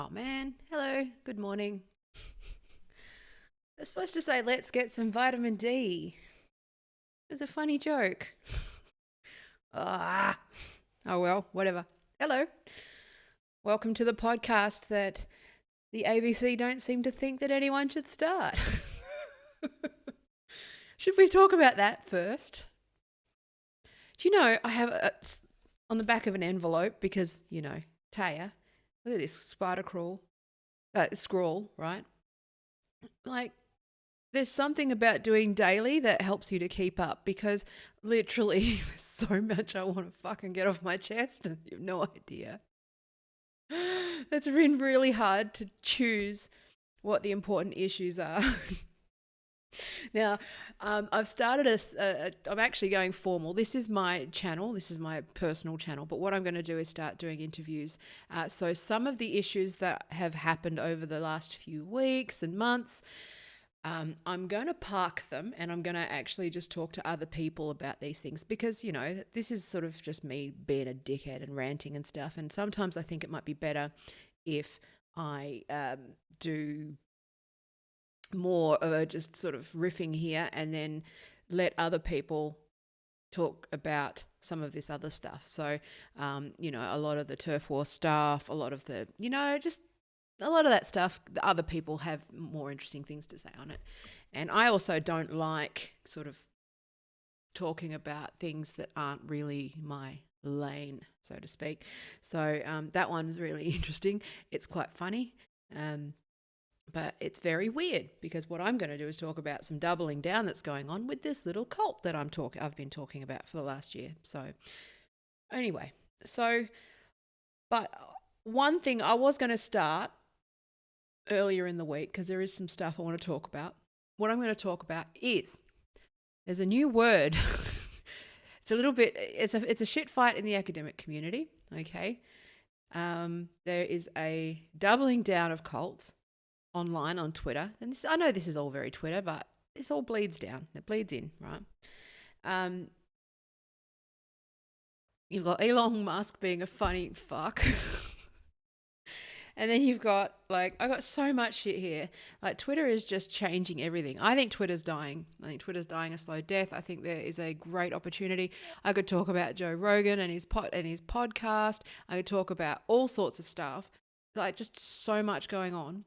Oh man, hello, good morning. They're supposed to say, let's get some vitamin D. It was a funny joke. Ah, oh well, whatever. Hello, welcome to the podcast that the ABC don't seem to think that anyone should start. Should we talk about that first? Do you know, I have on the back of an envelope because, Taya, look at this spider scrawl, right? Like, there's something about doing daily that helps you to keep up because literally there's so much I want to fucking get off my chest and you have no idea. It's been really hard to choose what the important issues are. Now, I've started I'm actually going formal. This is my channel. This is my personal channel. But what I'm going to do is start doing interviews. So some of the issues that have happened over the last few weeks and months, I'm going to park them and I'm going to actually just talk to other people about these things because, this is sort of just me being a dickhead and ranting and stuff. And sometimes I think it might be better if I do more of a just sort of riffing here and then let other people talk about some of this other stuff. So, a lot of the turf war stuff, a lot of the, just a lot of that stuff, the other people have more interesting things to say on it. And I also don't like sort of talking about things that aren't really my lane, so to speak. So that one's really interesting. It's quite funny. But it's very weird because what I'm going to do is talk about some doubling down that's going on with this little cult that I've been talking about for the last year. So anyway, but one thing I was going to start earlier in the week because there is some stuff I want to talk about. What I'm going to talk about is there's a new word. It's a little bit, it's a shit fight in the academic community. Okay. There is a doubling down of cults online on Twitter, and I know this is all very Twitter, but this all bleeds down. It bleeds in, right? You've got Elon Musk being a funny fuck. And then you've got, I got so much shit here. Like, Twitter is just changing everything. I think Twitter's dying. I think Twitter's dying a slow death. I think there is a great opportunity. I could talk about Joe Rogan and his podcast. I could talk about all sorts of stuff. Like, just so much going on.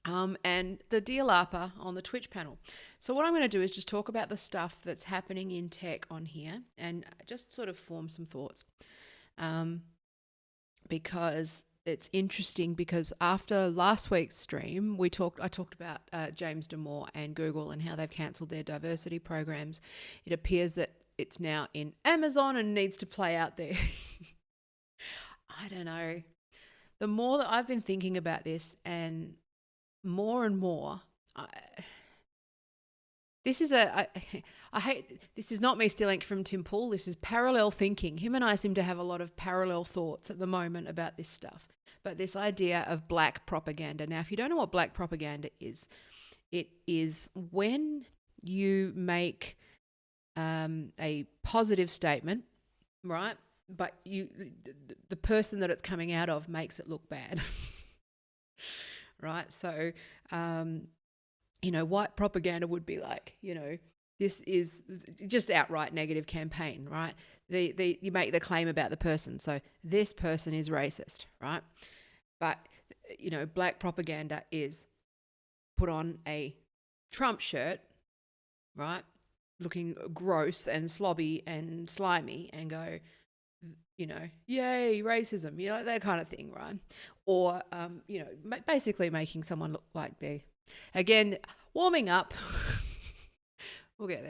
And the Dear LARPer on the Twitch panel. So what I'm going to do is just talk about the stuff that's happening in tech on here and just sort of form some thoughts. Because it's interesting because after last week's stream, I talked about James Damore and Google and how they've cancelled their diversity programs. It appears that it's now in Amazon and needs to play out there. I don't know. The more that I've been thinking about this and more, this is I hate, this is not me stealing from Tim Pool. This is parallel thinking. Him and I seem to have a lot of parallel thoughts at the moment about this stuff. But this idea of black propaganda. Now, if you don't know what black propaganda is, it is when you make a positive statement, right? But the person that it's coming out of makes it look bad. Right? So, white propaganda would be like, this is just outright negative campaign, right? You make the claim about the person. So this person is racist, right? But, black propaganda is put on a Trump shirt, right? Looking gross and slobby and slimy and go, yay, racism, that kind of thing, right? Or, basically making someone look like they're, again, warming up. We'll get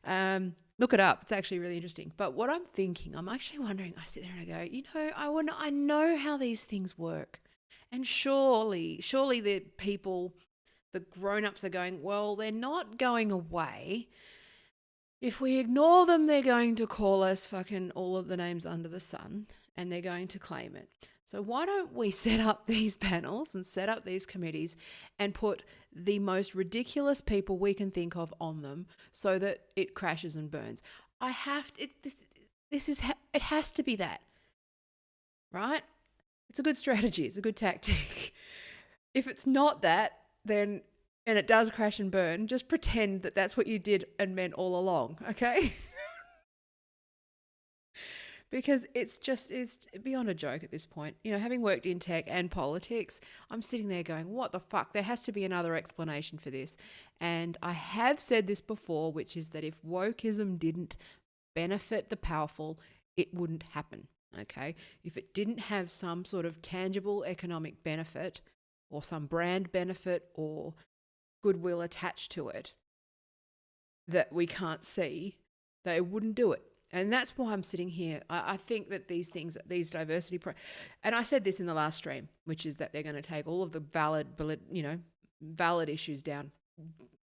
there. Look it up. It's actually really interesting. But what I'm thinking, I'm actually wondering, I sit there and I go, I know how these things work. And surely the people, the grown-ups are going, well, they're not going away. If we ignore them, they're going to call us fucking all of the names under the sun and they're going to claim it. So why don't we set up these panels and set up these committees and put the most ridiculous people we can think of on them so that it crashes and burns? It has to be that, right? It's a good strategy. It's a good tactic. If it's not that, then, and it does crash and burn, just pretend that that's what you did and meant all along, okay? Because it's beyond a joke at this point. You know, having worked in tech and politics, I'm sitting there going, what the fuck? There has to be another explanation for this. And I have said this before, which is that if wokeism didn't benefit the powerful, it wouldn't happen, okay? If it didn't have some sort of tangible economic benefit or some brand benefit or goodwill attached to it that we can't see, they wouldn't do it. And that's why I'm sitting here. I think that these things, these diversity, and I said this in the last stream, which is that they're going to take all of the valid issues down,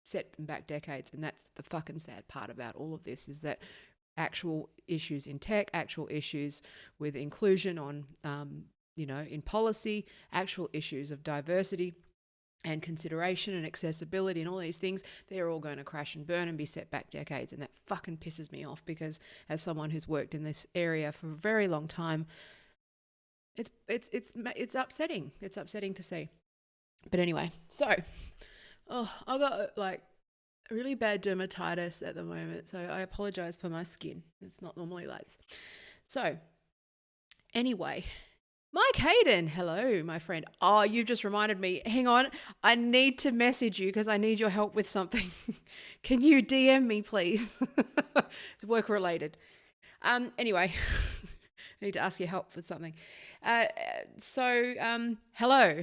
set them back decades. And that's the fucking sad part about all of this, is that actual issues in tech, actual issues with inclusion on, in policy, actual issues of diversity and consideration and accessibility and all these things, they're all going to crash and burn and be set back decades. And that fucking pisses me off, because as someone who's worked in this area for a very long time, it's upsetting. It's upsetting to see. But anyway, so I got like really bad dermatitis at the moment, so I apologize for my skin. It's not normally like this. So anyway, Mike Hayden, hello, my friend. Oh, you just reminded me. Hang on. I need to message you because I need your help with something. Can you DM me, please? It's work related. Anyway, I need to ask your help for something. Hello.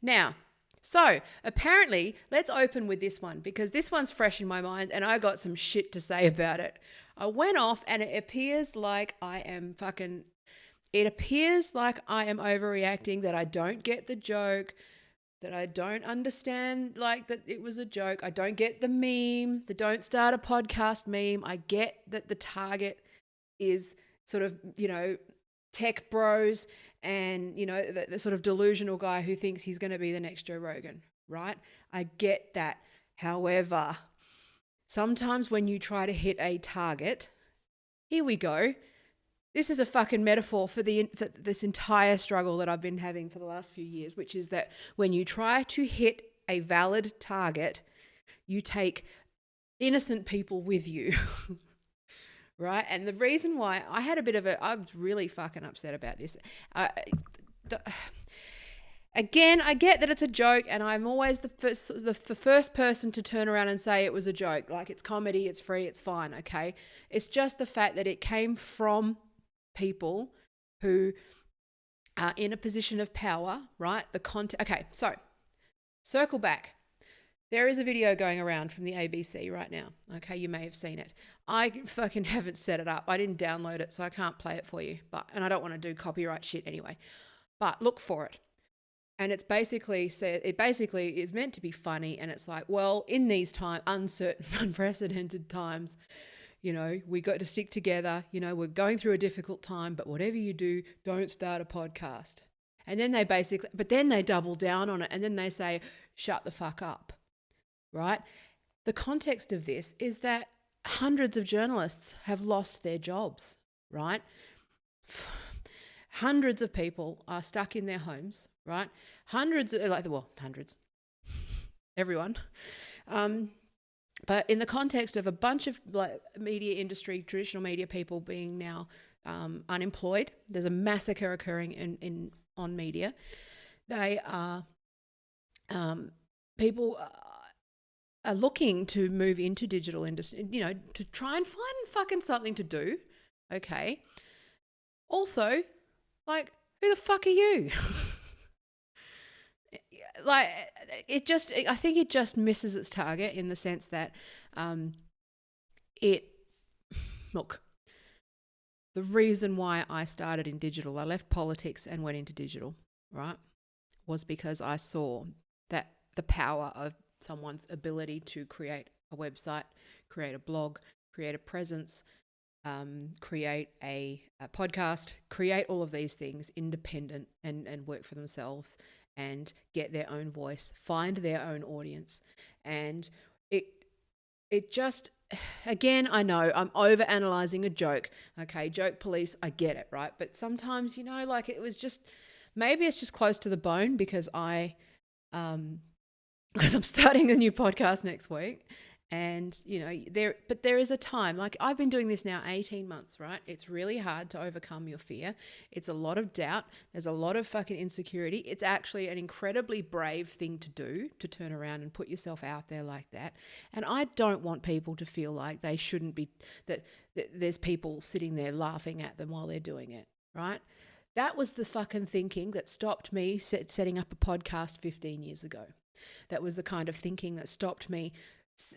Now, so apparently, let's open with this one, because this one's fresh in my mind and I got some shit to say about it. I went off and it appears like I am overreacting, that I don't get the joke, that I don't understand, like, that it was a joke. I don't get the meme, the don't start a podcast meme. I get that the target is sort of, tech bros and, the sort of delusional guy who thinks he's going to be the next Joe Rogan, right? I get that. However, sometimes when you try to hit a target, here we go. This is a fucking metaphor for this entire struggle that I've been having for the last few years, which is that when you try to hit a valid target, you take innocent people with you, right? And the reason why I was really fucking upset about this. Again, I get that it's a joke, and I'm always the first person to turn around and say it was a joke. Like, it's comedy, it's free, it's fine, okay? It's just the fact that it came from people who are in a position of power, right? Okay, so circle back. There is a video going around from the ABC right now. Okay, you may have seen it. I fucking haven't set it up. I didn't download it, so I can't play it for you. And I don't want to do copyright shit anyway. But look for it. And it basically is meant to be funny, and it's like, well, in these uncertain, unprecedented times, we got to stick together. We're going through a difficult time, but whatever you do, don't start a podcast. And then they double down on it, and then they say, shut the fuck up, right? The context of this is that hundreds of journalists have lost their jobs, right? Hundreds of people are stuck in their homes, right? Hundreds, everyone. But in the context of a bunch of media industry, traditional media people being now unemployed, there's a massacre occurring on media. They are people are looking to move into digital industry, to try and find fucking something to do. Okay. Also, who the fuck are you? I think it just misses its target in the sense that the reason why I started in digital, I left politics and went into digital, right, was because I saw that the power of someone's ability to create a website, create a blog, create a presence, create a podcast, create all of these things independent and work for themselves and get their own voice, find their own audience. And it just, again, I know I'm overanalyzing a joke. Okay, joke police, I get it, right? But sometimes, it was just Maybe it's just close to the bone because because I'm starting a new podcast next week. And, there is a time, like I've been doing this now 18 months, right? It's really hard to overcome your fear. It's a lot of doubt. There's a lot of fucking insecurity. It's actually an incredibly brave thing to do, to turn around and put yourself out there like that. And I don't want people to feel like they shouldn't be, that there's people sitting there laughing at them while they're doing it, right? That was the fucking thinking that stopped me setting up a podcast 15 years ago. That was the kind of thinking that stopped me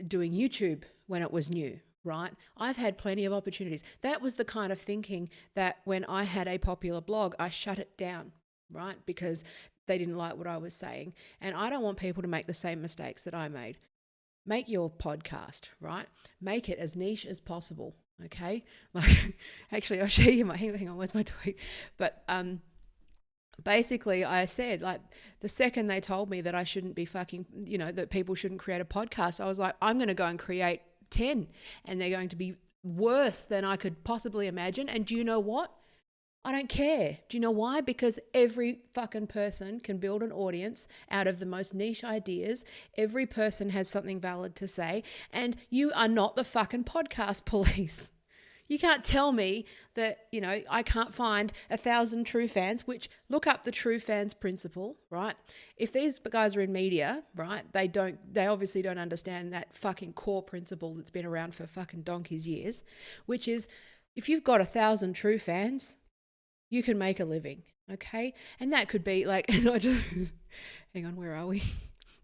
doing YouTube when it was new, right? I've had plenty of opportunities. That was the kind of thinking that when I had a popular blog, I shut it down, right? Because they didn't like what I was saying. And I don't want people to make the same mistakes that I made. Make your podcast, right? Make it as niche as possible, okay? Like, actually, I'll show you hang on, where's my tweet? But basically, I said, like, the second they told me that I shouldn't be fucking, that people shouldn't create a podcast, I was like, I'm going to go and create 10 and they're going to be worse than I could possibly imagine. And do you know what? I don't care. Do you know why? Because every fucking person can build an audience out of the most niche ideas. Every person has something valid to say, and you are not the fucking podcast police. You can't tell me that, I can't find 1,000 true fans, which look up the true fans principle, right? If these guys are in media, right, they obviously don't understand that fucking core principle that's been around for fucking donkey's years, which is if you've got 1,000 true fans, you can make a living, okay? And that could be like, hang on, where are we?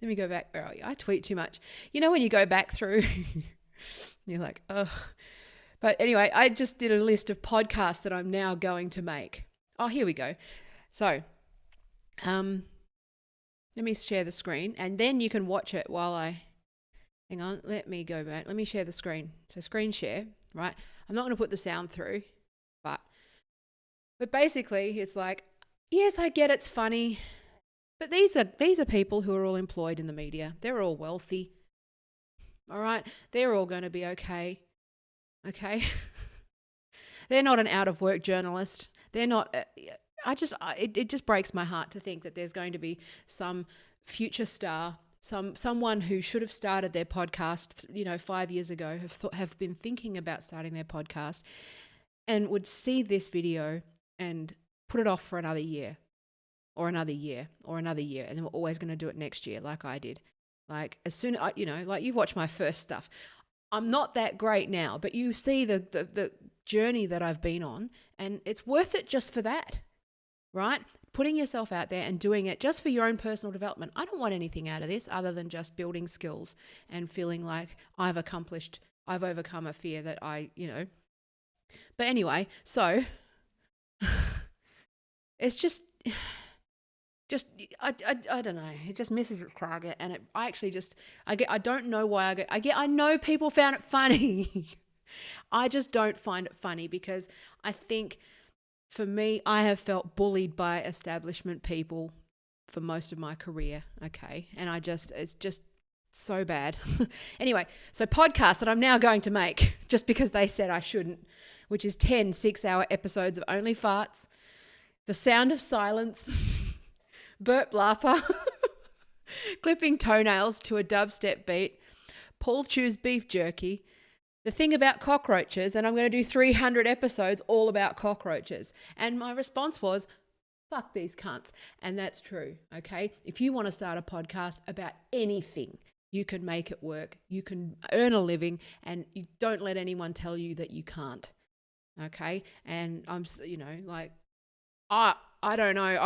Let me go back. Where are we? I tweet too much. When you go back through, you're like, ugh. But anyway, I just did a list of podcasts that I'm now going to make. Oh, here we go. So, let me share the screen and then you can watch it while hang on, let me go back. Let me share the screen. So screen share, right? I'm not going to put the sound through, but basically it's like, yes, I get it's funny, but these are people who are all employed in the media. They're all wealthy. All right. They're all going to be okay. Okay. They're not an out of work journalist. They're not, it just breaks my heart to think that there's going to be some future star, someone who should have started their podcast, 5 years ago, have been thinking about starting their podcast and would see this video and put it off for another year or another year or another year. And then we're always going to do it next year like I did. Like as soon as, like you watch my first stuff. I'm not that great now, but you see the journey that I've been on, and it's worth it just for that, right? Putting yourself out there and doing it just for your own personal development. I don't want anything out of this other than just building skills and feeling like I've overcome a fear that But anyway, so it's just I don't know. It just misses its target, and I don't know why I know people found it funny. I just don't find it funny because I think for me, I have felt bullied by establishment people for most of my career. Okay, and it's just so bad. Anyway, so podcast that I'm now going to make just because they said I shouldn't, which is 10 6-hour episodes of only farts, the sound of silence. Burt Blapper, clipping toenails to a dubstep beat, Paul chews beef jerky, the thing about cockroaches, and I'm going to do 300 episodes all about cockroaches. And my response was, fuck these cunts. And that's true, okay? If you want to start a podcast about anything, you can make it work. You can earn a living, and you don't let anyone tell you that you can't, okay? And I'm, I don't know.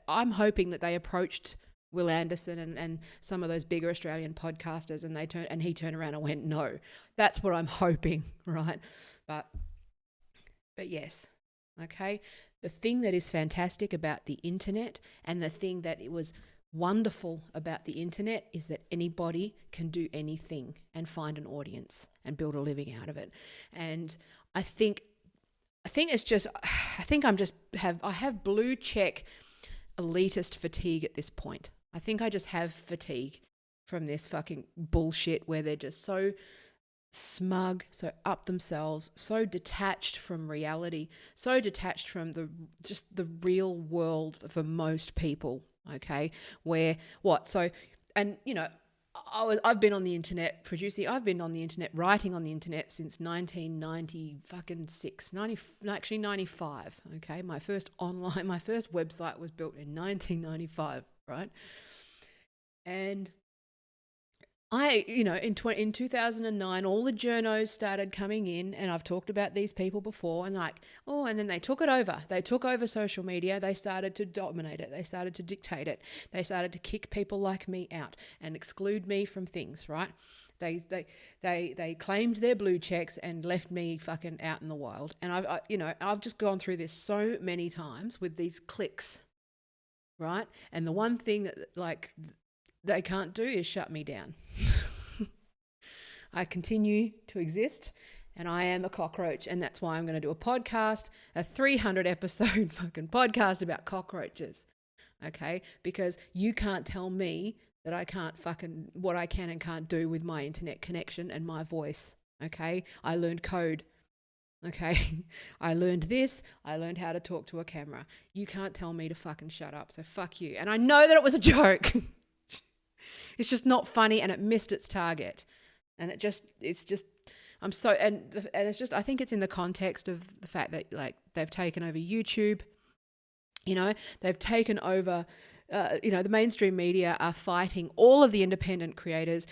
I'm hoping that they approached Will Anderson and some of those bigger Australian podcasters and he turned around and went, no. That's what I'm hoping, right? But yes, okay? The thing that is fantastic about the internet and the thing that it was wonderful about the internet is that anybody can do anything and find an audience and build a living out of it. And I think it's just, I have blue check elitist fatigue at this point. I think I just have fatigue from this fucking bullshit where they're just so smug, so up themselves, so detached from reality, so detached from the real world for most people. Okay, where what? So, and I've been on the internet producing. I've been on the internet writing on the internet since 1990 fucking 6, 90, actually 95. Okay, my first website was built in 1995, right? And in 2009, all the journos started coming in, and I've talked about these people before, and and then they took it over. They took over social media. They started to dominate it. They started to dictate it. They started to kick people like me out and exclude me from things, right? They claimed their blue checks and left me fucking out in the wild. And I've just gone through this so many times with these clicks, right? And the one thing that they can't do is shut me down. I continue to exist, and I am a cockroach, and that's why I'm going to do a podcast, a 300 episode fucking podcast about cockroaches. Okay? Because you can't tell me that I can't what I can and can't do with my internet connection and my voice. Okay? I learned code. Okay? I learned this. I learned how to talk to a camera. You can't tell me to fucking shut up, so fuck you. And I know that it was a joke. It's just not funny, and it missed its target. And it's just, I think it's in the context of the fact that they've taken over YouTube, they've taken over, the mainstream media are fighting all of the independent creators.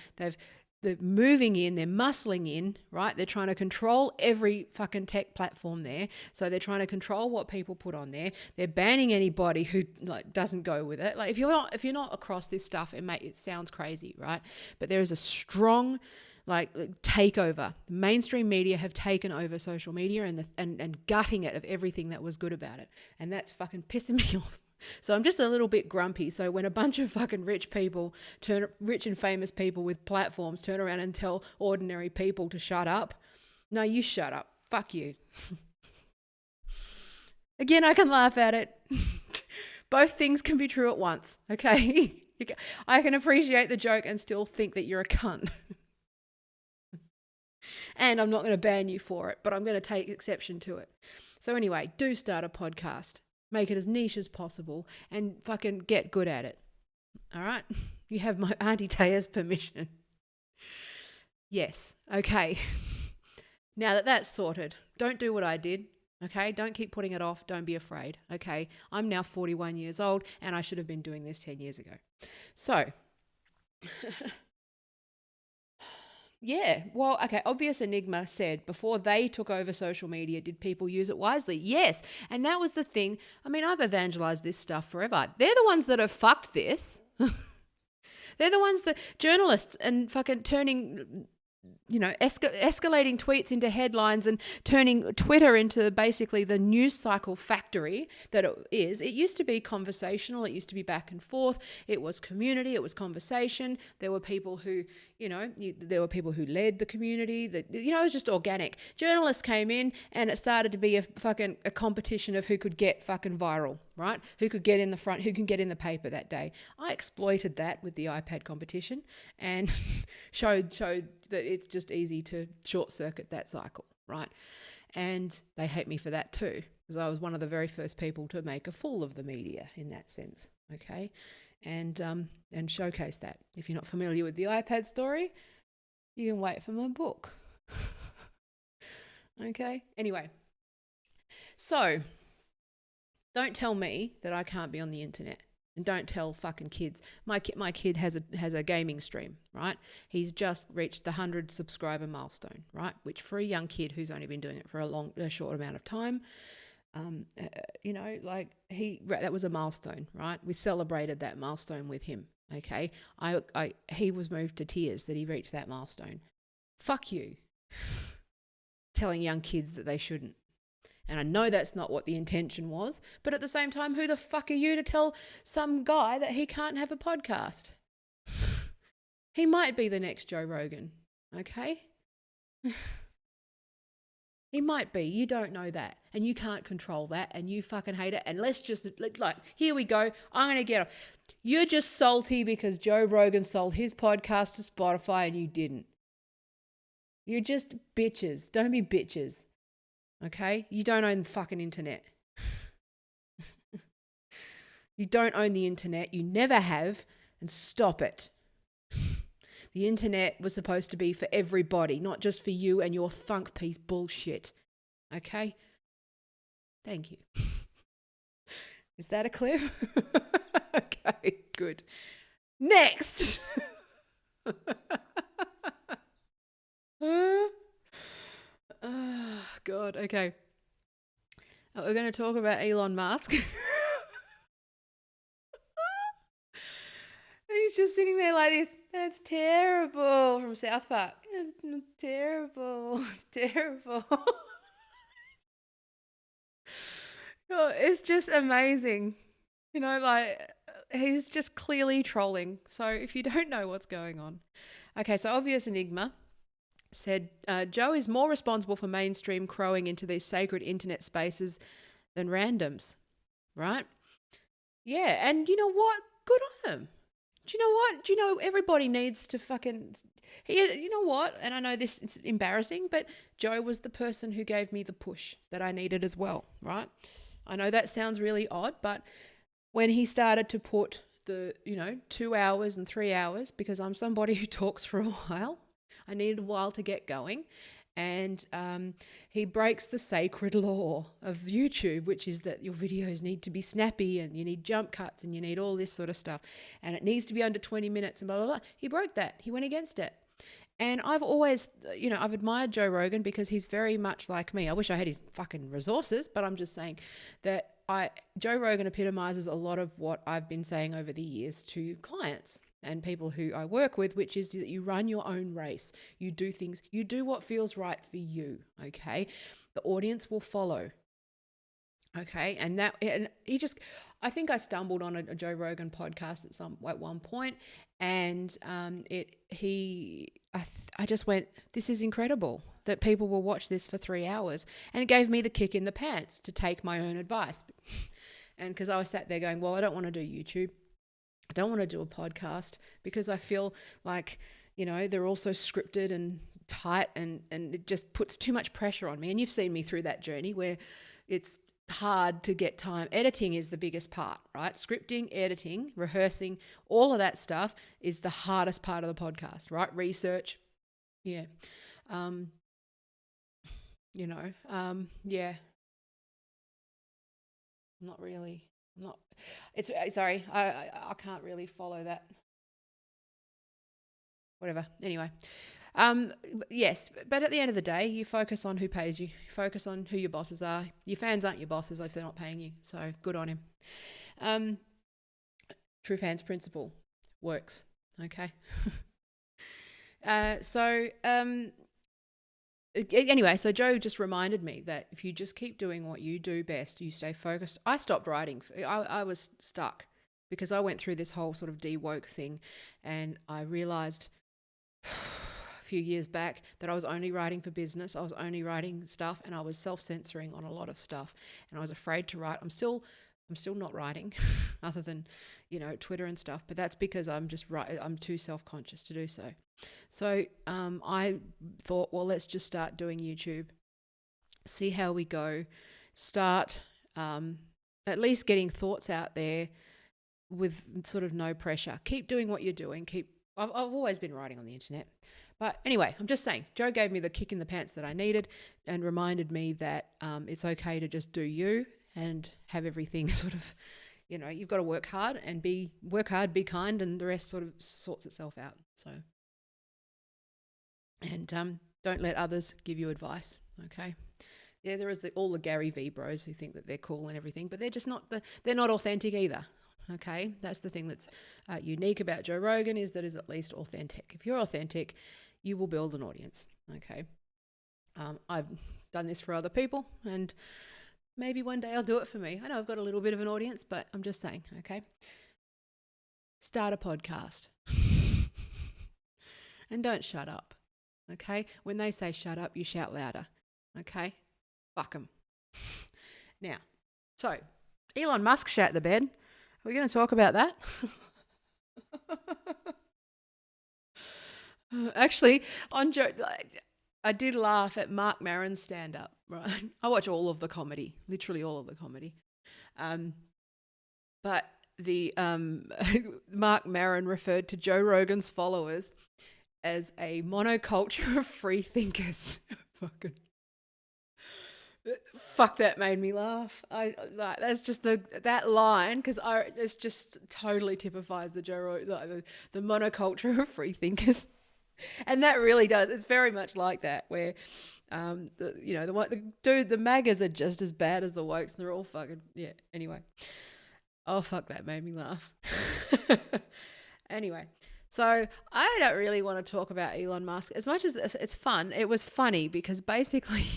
They're moving in, they're muscling in, right? They're trying to control every fucking tech platform there. So they're trying to control what people put on there. They're banning anybody who doesn't go with it. If you're not across this stuff, it sounds crazy, right? But there is a strong takeover. The mainstream media have taken over social media and gutting it of everything that was good about it. And that's fucking pissing me off. So I'm just a little bit grumpy. So when a bunch of fucking rich and famous people with platforms turn around and tell ordinary people to shut up, no, you shut up. Fuck you. Again, I can laugh at it. Both things can be true at once, okay? I can appreciate the joke and still think that you're a cunt. And I'm not going to ban you for it, but I'm going to take exception to it. So anyway, do start a podcast. Make it as niche as possible and fucking get good at it. All right? You have my Auntie Taya's permission. Yes. Okay. Now that that's sorted, don't do what I did. Okay? Don't keep putting it off. Don't be afraid. Okay? I'm now 41 years old, and I should have been doing this 10 years ago. So, yeah, well, okay, Obvious Enigma said before they took over social media, did people use it wisely? Yes, and that was the thing. I mean, I've evangelized this stuff forever. They're the ones that have fucked this. They're the ones that, journalists and fucking turning, escalating tweets into headlines and turning Twitter into basically the news cycle factory that it is. It used to be conversational. It used to be back and forth. It was community. It was conversation. There were people who, there were people who led the community. That it was just organic. Journalists came in, and it started to be a competition of who could get fucking viral, right? Who could get in the front? Who can get in the paper that day? I exploited that with the iPad competition and showed that it's just easy to short circuit that cycle, right? And they hate me for that too, because I was one of the very first people to make a fool of the media in that sense, okay? And showcase that. If you're not familiar with the iPad story, you can wait for my book. Okay? Anyway, so don't tell me that I can't be on the internet. And don't tell fucking kids. My kid has a gaming stream, right? He's just reached the 100 subscriber milestone, right? Which for a young kid who's only been doing it for a short amount of time, that was a milestone, right? We celebrated that milestone with him. Okay, he was moved to tears that he reached that milestone. Fuck you, telling young kids that they shouldn't. And I know that's not what the intention was, but at the same time, who the fuck are you to tell some guy that he can't have a podcast? He might be the next Joe Rogan, okay? He might be. You don't know that. And you can't control that, and you fucking hate it. And let's just, here we go. I'm going to get off. You're just salty because Joe Rogan sold his podcast to Spotify and you didn't. You're just bitches. Don't be bitches. Okay? You don't own the fucking internet. You don't own the internet. You never have. And stop it. The internet was supposed to be for everybody, not just for you and your thunk piece bullshit. Okay? Thank you. Is that a clip? Okay, good. Next. Oh, God. Okay. We're going to talk about Elon Musk. He's just sitting there like this. That's terrible, from South Park. It's terrible. It's terrible. Oh, it's just amazing. You know, like, he's just clearly trolling. So if you don't know what's going on. Okay, so Obvious Enigma said, Joe is more responsible for mainstream crowing into these sacred internet spaces than randoms, right? Yeah, and you know what? Good on him. Do you know what? Do you know everybody needs to fucking... You know what? And I know this is embarrassing, but Joe was the person who gave me the push that I needed as well, right? I know that sounds really odd, but when he started to put the, 2 hours and 3 hours, because I'm somebody who talks for a while, I needed a while to get going. And he breaks the sacred law of YouTube, which is that your videos need to be snappy and you need jump cuts and you need all this sort of stuff. And it needs to be under 20 minutes and blah, blah, blah. He broke that. He went against it. And I've always, I've admired Joe Rogan because he's very much like me. I wish I had his fucking resources, but I'm just saying that Joe Rogan epitomizes a lot of what I've been saying over the years to clients and people who I work with, which is that you run your own race. You do things, you do what feels right for you, okay? The audience will follow, okay? And I think I stumbled on a Joe Rogan podcast at one point, and I just went, this is incredible that people will watch this for 3 hours, and it gave me the kick in the pants to take my own advice, and because I was sat there going, well, I don't want to do YouTube. I don't want to do a podcast because I feel like, they're all so scripted and tight and it just puts too much pressure on me. And you've seen me through that journey where it's hard to get time. Editing is the biggest part, right? Scripting, editing, rehearsing, all of that stuff is the hardest part of the podcast, right? Research. Yeah. Yeah. Not really. Sorry, I can't really follow that. Whatever. Anyway, yes, but at the end of the day, you focus on who pays you. You focus on who your bosses are. Your fans aren't your bosses if they're not paying you. So good on him. True fans principle works. Okay. Anyway, so Joe just reminded me that if you just keep doing what you do best, you stay focused. I stopped writing. I was stuck because I went through this whole sort of de-woke thing, and I realized a few years back that I was only writing for business. I was only writing stuff, and I was self-censoring on a lot of stuff, and I was afraid to write. I'm still not writing other than, Twitter and stuff, but that's because I'm too self-conscious to do so. So I thought, well, let's just start doing YouTube, see how we go, start at least getting thoughts out there with sort of no pressure. Keep doing what you're doing. I've always been writing on the internet. But anyway, I'm just saying, Joe gave me the kick in the pants that I needed and reminded me that it's okay to just do you and have everything sort of, you've got to work hard, be kind, and the rest sort of sorts itself out. So, and don't let others give you advice, okay? Yeah, there is all the Gary V bros who think that they're cool and everything, but they're just they're not authentic either, okay? That's the thing that's unique about Joe Rogan is that is at least authentic. If you're authentic, you will build an audience, okay? I've done this for other people, and maybe one day I'll do it for me. I know I've got a little bit of an audience, but I'm just saying, okay? Start a podcast. And don't shut up, okay? When they say shut up, you shout louder, okay? Fuck them. Now, so Elon Musk shat the bed. Are we going to talk about that? Actually, on Joe, I did laugh at Mark Maron's stand up, right? I watch all of the comedy, literally all of the comedy. Um, but the Mark Maron referred to Joe Rogan's followers as a monoculture of free thinkers. Fucking fuck, that made me laugh. I like that's just that line because it's just totally typifies the the monoculture of free thinkers, and that really does. It's very much like that where. The MAGAs are just as bad as the wokes, and they're all fucking yeah. Anyway, oh fuck, that made me laugh. Anyway, so I don't really want to talk about Elon Musk as much as it's fun. It was funny because basically,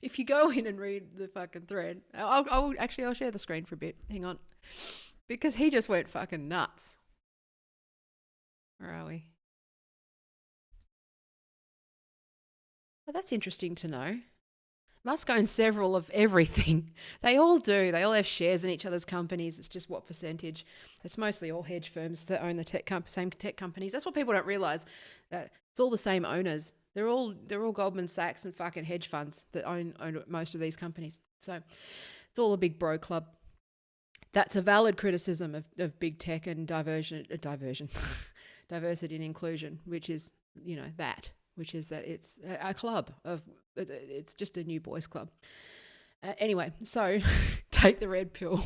if you go in and read the fucking thread, I'll share the screen for a bit. Hang on, because he just went fucking nuts. Where are we? Oh, that's interesting to know. Musk owns several of everything. They all do. They all have shares in each other's companies. It's just what percentage. It's mostly all hedge firms that own the same tech companies. That's what people don't realize. That it's all the same owners. They're all Goldman Sachs and fucking hedge funds that own most of these companies. So it's all a big bro club. That's a valid criticism of big tech and diversity and inclusion, which is which is that it's a club it's just a new boys club. Anyway, so take the red pill.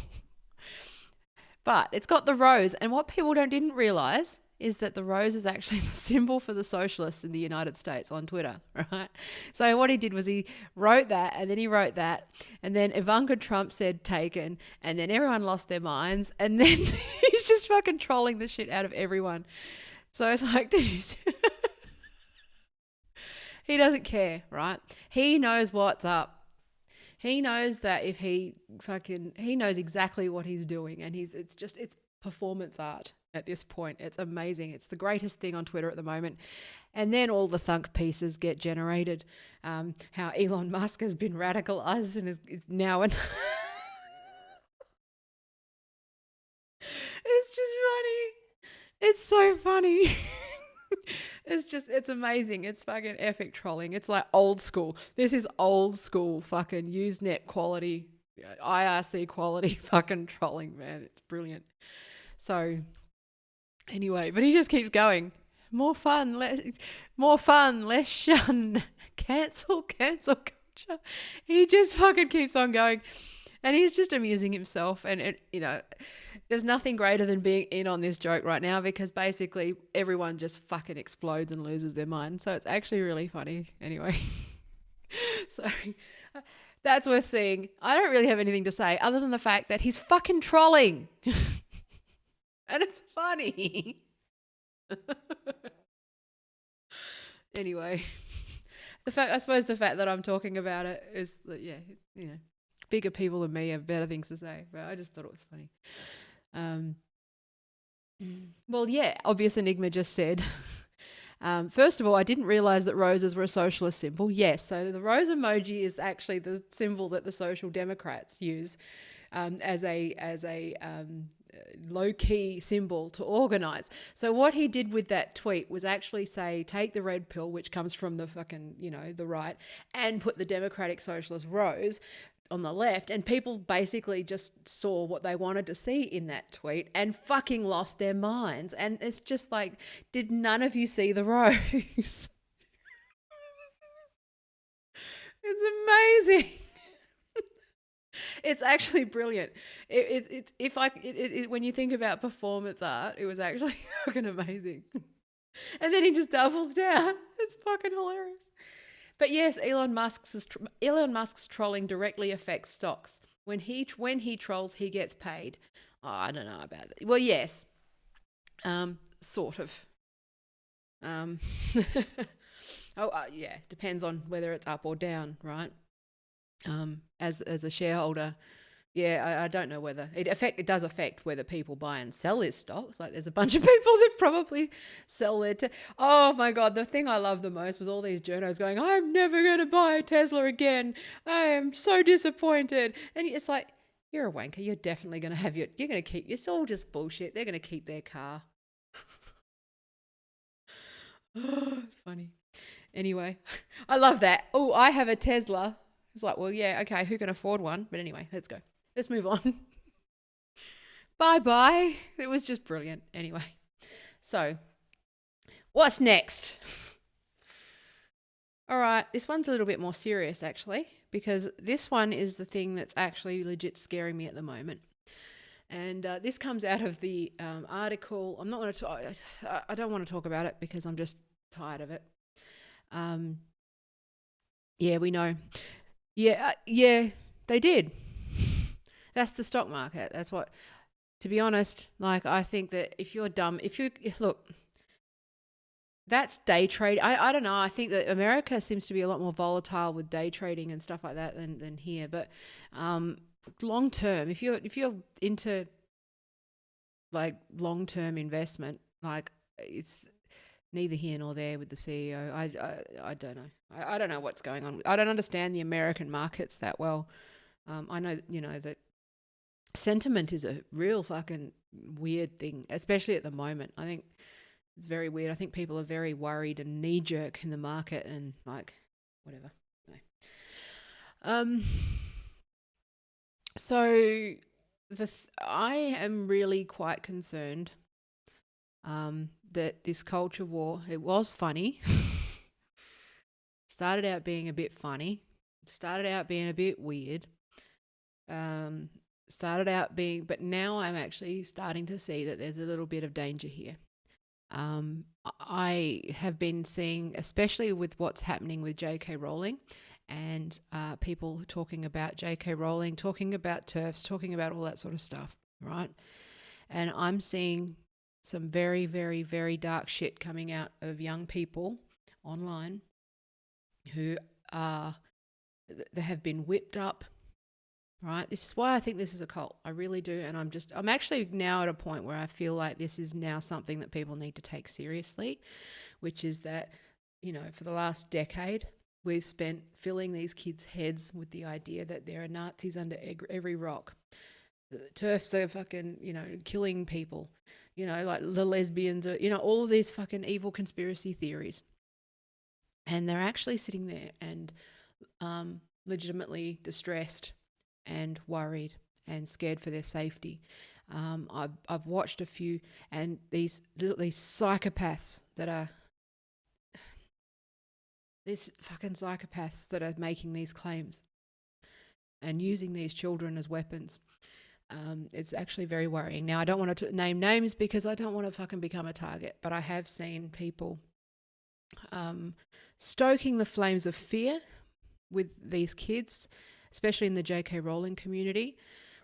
But it's got the rose, and what people didn't realize is that the rose is actually the symbol for the socialists in the United States on Twitter, right? So what he did was he wrote that, and then he wrote that, and then Ivanka Trump said taken, and then everyone lost their minds, and then he's just fucking trolling the shit out of everyone. So it's like, did you see? He doesn't care, right? He knows what's up. He knows that if he knows exactly what he's doing, and it's performance art at this point. It's amazing. It's the greatest thing on Twitter at the moment. And then all the thunk pieces get generated. How Elon Musk has been radicalized and is now an... It's just funny. It's so funny. It's amazing. It's fucking epic trolling. It's like old school. This is old school fucking Usenet quality, IRC quality fucking trolling, man. It's brilliant. So anyway, but he just keeps going. More fun, less shun. Cancel culture. He just fucking keeps on going. And he's just amusing himself. And, there's nothing greater than being in on this joke right now because basically everyone just fucking explodes and loses their mind. So it's actually really funny. Anyway, so that's worth seeing. I don't really have anything to say other than the fact that he's fucking trolling. And it's funny. Anyway, I suppose the fact that I'm talking about it is that, bigger people than me have better things to say, but I just thought it was funny. Well, yeah, obvious enigma just said. First of all, I didn't realize that roses were a socialist symbol. Yes, so the rose emoji is actually the symbol that the Social Democrats use as a low-key symbol to organize. So what he did with that tweet was actually say, take the red pill, which comes from the fucking, the right, and put the Democratic Socialist rose on the left, and people basically just saw what they wanted to see in that tweet and fucking lost their minds. And it's just like, did none of you see the rose? It's amazing. It's actually brilliant. When you think about performance art, it was actually fucking amazing. And then he just doubles down. It's fucking hilarious. But yes, Elon Musk's trolling directly affects stocks. When he trolls, he gets paid. Oh, I don't know about that. Well, yes, sort of. Yeah, depends on whether it's up or down, right? As a shareholder, yeah, I don't know whether it does affect whether people buy and sell his stocks. Like there's a bunch of people that probably sell their oh my God, the thing I love the most was all these journos going, I'm never going to buy a Tesla again. I am so disappointed. And it's like, you're a wanker. You're definitely going to have you're going to keep, it's all just bullshit. They're going to keep their car. Oh, it's funny. Anyway, I love that. Oh, I have a Tesla. It's like, well, yeah, okay, who can afford one? But anyway, let's go. Let's move on. Bye-bye. It was just brilliant. Anyway, so what's next? All right, this one's a little bit more serious, actually, because this one is the thing that's actually legit scaring me at the moment. And this comes out of the article. I'm not going to. I don't want to talk about it because I'm just tired of it. Yeah, we know. Yeah, they did. That's the stock market. That's what. To be honest, like I think that if you're dumb, look, that's day trade. I don't know. I think that America seems to be a lot more volatile with day trading and stuff like that than here. But long term, if you're into like long term investment, like it's neither here nor there with the CEO. I don't know. I don't know what's going on. I don't understand the American markets that well. I know that sentiment is a real fucking weird thing, especially at the moment. I think it's very weird. I think people are very worried and knee jerk in the market and like whatever. No. So I am really quite concerned that this culture war, it was funny. Started out being a bit funny. Started out being a bit weird. But now I'm actually starting to see that there's a little bit of danger here. I have been seeing, especially with what's happening with J.K. Rowling and people talking about J.K. Rowling, talking about TERFs, talking about all that sort of stuff, right? And I'm seeing some very, very, very dark shit coming out of young people online who they have been whipped up, right? This is why I think this is a cult. I really do. And I'm actually now at a point where I feel like this is now something that people need to take seriously, which is that, for the last decade, we've spent filling these kids' heads with the idea that there are Nazis under every rock. The TERFs are fucking, killing people, like the lesbians are, all of these fucking evil conspiracy theories. And they're actually sitting there and legitimately distressed and worried and scared for their safety. I've watched a few, and these psychopaths that are making these claims and using these children as weapons. It's actually very worrying. Now, I don't want to name names because I don't want to fucking become a target, but I have seen people stoking the flames of fear with these kids, especially in the J.K. Rowling community,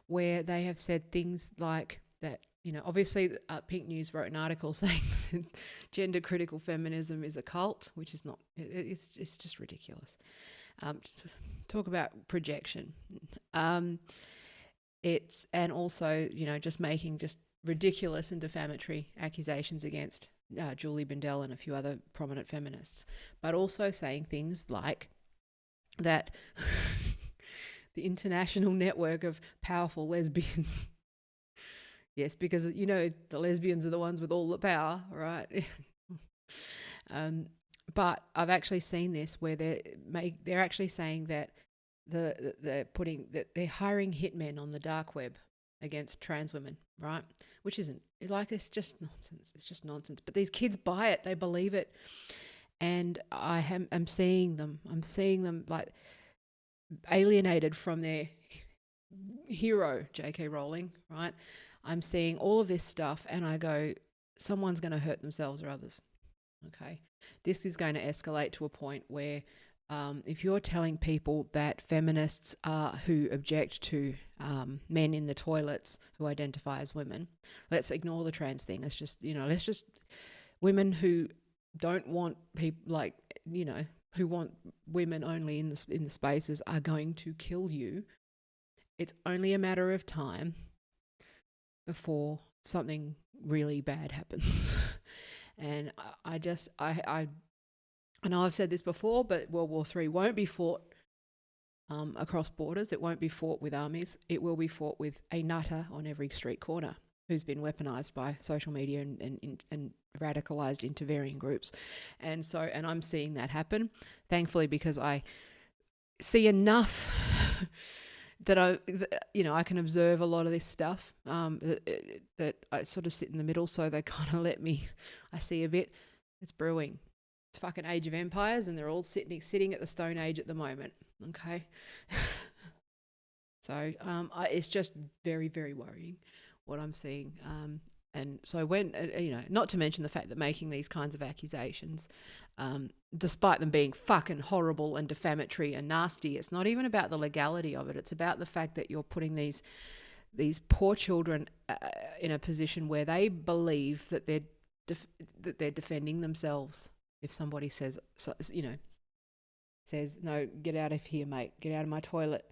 where they have said things like that, obviously Pink News wrote an article saying that gender critical feminism is a cult, which is not, it's just ridiculous. Talk about projection. And also, just making just ridiculous and defamatory accusations against Julie Bindel and a few other prominent feminists, but also saying things like that the international network of powerful lesbians. Yes, because, the lesbians are the ones with all the power, right? But I've actually seen this where they're actually saying that they're hiring hitmen on the dark web against trans women, right? Which isn't, it's just nonsense. It's just nonsense. But these kids buy it. They believe it. And I'm seeing them like alienated from their hero, J.K. Rowling, right? I'm seeing all of this stuff and I go, someone's going to hurt themselves or others, okay? This is going to escalate to a point where if you're telling people that feminists who object to men in the toilets who identify as women, let's ignore the trans thing. Let's just women who don't want people who want women only in the spaces are going to kill you. It's only a matter of time before something really bad happens. And I know I've said this before, but World War III won't be fought across borders. It won't be fought with armies. It will be fought with a nutter on every street corner. who's been weaponized by social media and radicalized into varying groups. And I'm seeing that happen, thankfully, because I see enough that I can observe a lot of this stuff, that I sort of sit in the middle, so they kind of let me, I see a bit. It's brewing. It's fucking Age of Empires, and they're all sitting at the Stone Age at the moment. Okay. So it's just very, very worrying what I'm seeing. And so when, not to mention the fact that making these kinds of accusations, despite them being fucking horrible and defamatory and nasty, it's not even about the legality of it. It's about the fact that you're putting these poor children in a position where they believe that they're defending themselves. If somebody says, no, get out of here, mate, get out of my toilet.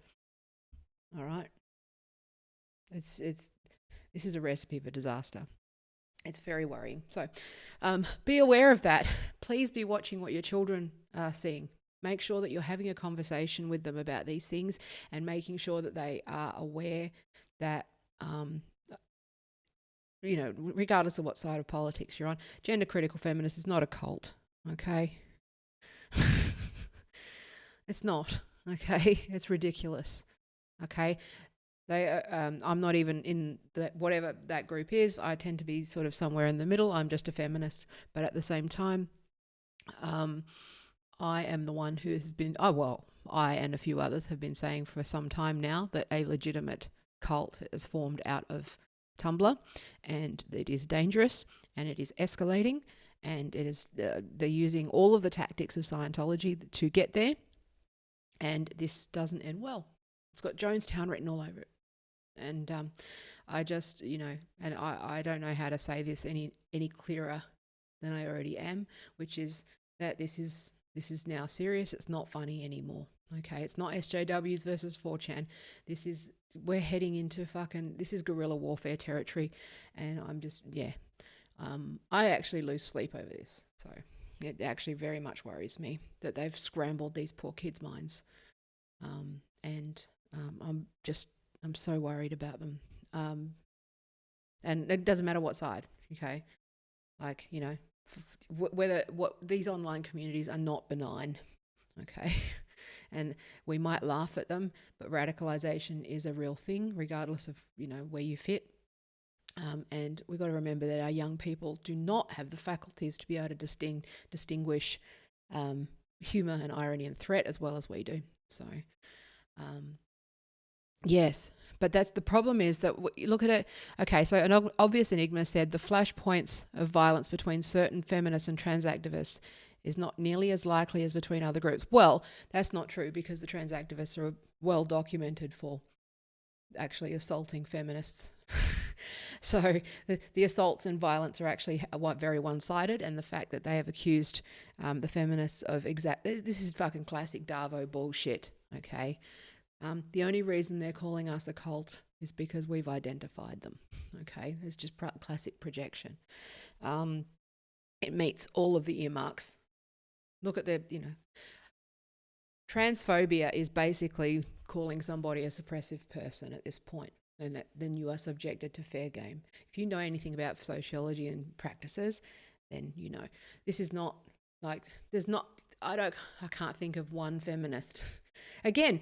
All right. This is a recipe for disaster. It's very worrying. So be aware of that. Please be watching what your children are seeing. Make sure that you're having a conversation with them about these things, and making sure that they are aware that, regardless of what side of politics you're on, gender critical feminist is not a cult. Okay. It's not. Okay. It's ridiculous. Okay. I'm not even in whatever that group is. I tend to be sort of somewhere in the middle. I'm just a feminist. But at the same time, I am the one who has been, I and a few others have been saying for some time now that a legitimate cult has formed out of Tumblr, and it is dangerous, and it is escalating, and it is they're using all of the tactics of Scientology to get there, and this doesn't end well. It's got Jonestown written all over it. And I just, and I don't know how to say this any clearer than I already am, which is that this is now serious. It's not funny anymore. Okay, it's not SJWs versus 4chan. We're heading into this is guerrilla warfare territory, and I'm just, I actually lose sleep over this. So it actually very much worries me that they've scrambled these poor kids' minds. I'm so worried about them. And it doesn't matter what side, okay? Like, these online communities are not benign, okay? And we might laugh at them, but radicalization is a real thing, regardless of, where you fit. And we've got to remember that our young people do not have the faculties to be able to distinguish humor and irony and threat as well as we do. So, yes, but that's the problem, is that you look at it. Okay, so an obvious enigma said the flashpoints of violence between certain feminists and trans activists is not nearly as likely as between other groups. Well, that's not true, because the trans activists are well documented for actually assaulting feminists. So the assaults and violence are actually very one-sided, and the fact that they have accused the feminists of this is fucking classic Darvo bullshit, okay? The only reason they're calling us a cult is because we've identified them, okay? It's just classic projection. It meets all of the earmarks. Look at transphobia is basically calling somebody a suppressive person at this point, and then you are subjected to fair game. If you know anything about sociology and practices, then you know. This is not like, I can't think of one feminist. Again,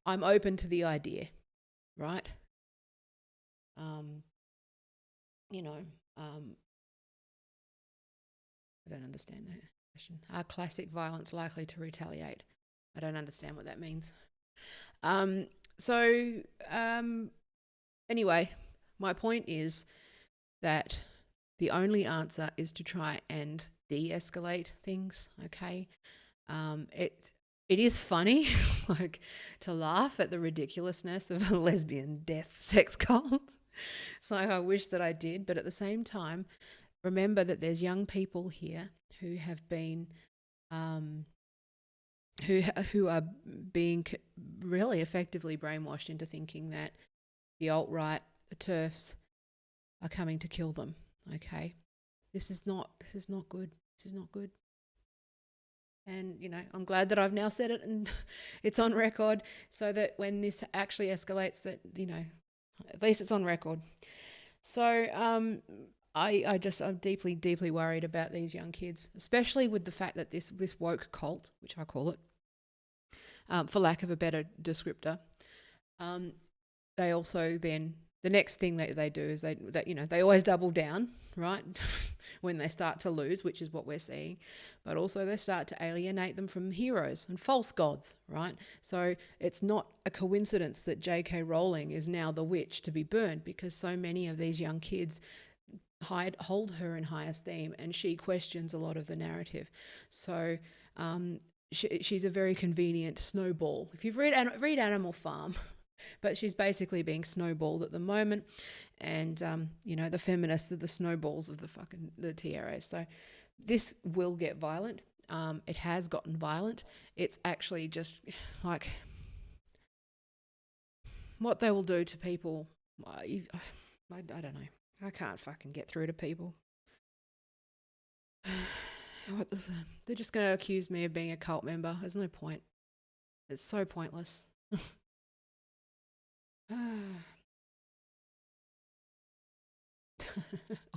I'm open to the idea, right? I don't understand that question. Are classic violence likely to retaliate? I don't understand what that means. Anyway, my point is that the only answer is to try and de-escalate things, okay? It is funny, like, to laugh at the ridiculousness of a lesbian death sex cult. It's like, I wish that I did, but at the same time, remember that there's young people here who have been, who are being really effectively brainwashed into thinking that the alt-right, the TERFs, are coming to kill them. Okay, this is not good. This is not good. And, I'm glad that I've now said it and it's on record, so that when this actually escalates, that, at least it's on record. So I'm deeply, deeply worried about these young kids, especially with the fact that this woke cult, which I call it, for lack of a better descriptor, um, they also then the next thing that they do is they always double down, right? When they start to lose, which is what we're seeing, but also they start to alienate them from heroes and false gods, right? So it's not a coincidence that J.K. Rowling is now the witch to be burned, because so many of these young kids hold her in high esteem, and she questions a lot of the narrative. So she's a very convenient snowball. If you've read Animal Farm, but she's basically being snowballed at the moment, and the feminists are the snowballs of the TRA. So this will get violent. It has gotten violent. It's actually just like what they will do to people. I don't know. I can't fucking get through to people. They're just going to accuse me of being a cult member. There's no point. It's so pointless.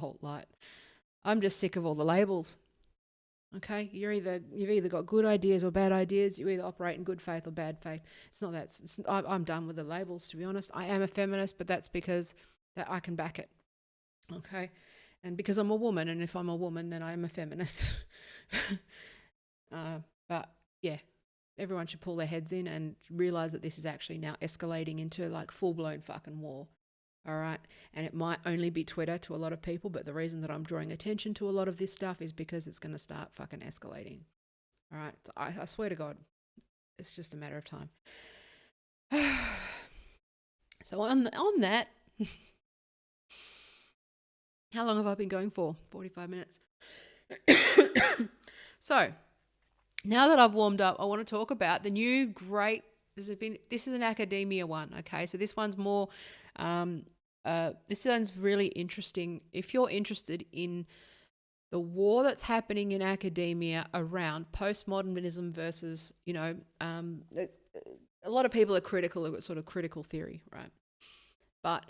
Alt-light. I'm just sick of all the labels. Okay, you've either got good ideas or bad ideas. You either operate in good faith or bad faith. It's not that. I'm done with the labels, to be honest. I am a feminist, but that's because that I can back it. Okay, and because I'm a woman, and if I'm a woman, then I am a feminist. But yeah, everyone should pull their heads in and realize that this is actually now escalating into like full-blown fucking war. All right. And it might only be Twitter to a lot of people, but the reason that I'm drawing attention to a lot of this stuff is because it's going to start fucking escalating. All right. I swear to God, it's just a matter of time. So on that, how long have I been going for? 45 minutes. So now that I've warmed up, I want to talk about the new great. This is an academia one. Okay. So this one's more. This sounds really interesting. If you're interested in the war that's happening in academia around postmodernism versus, a lot of people are critical of sort of critical theory, right? But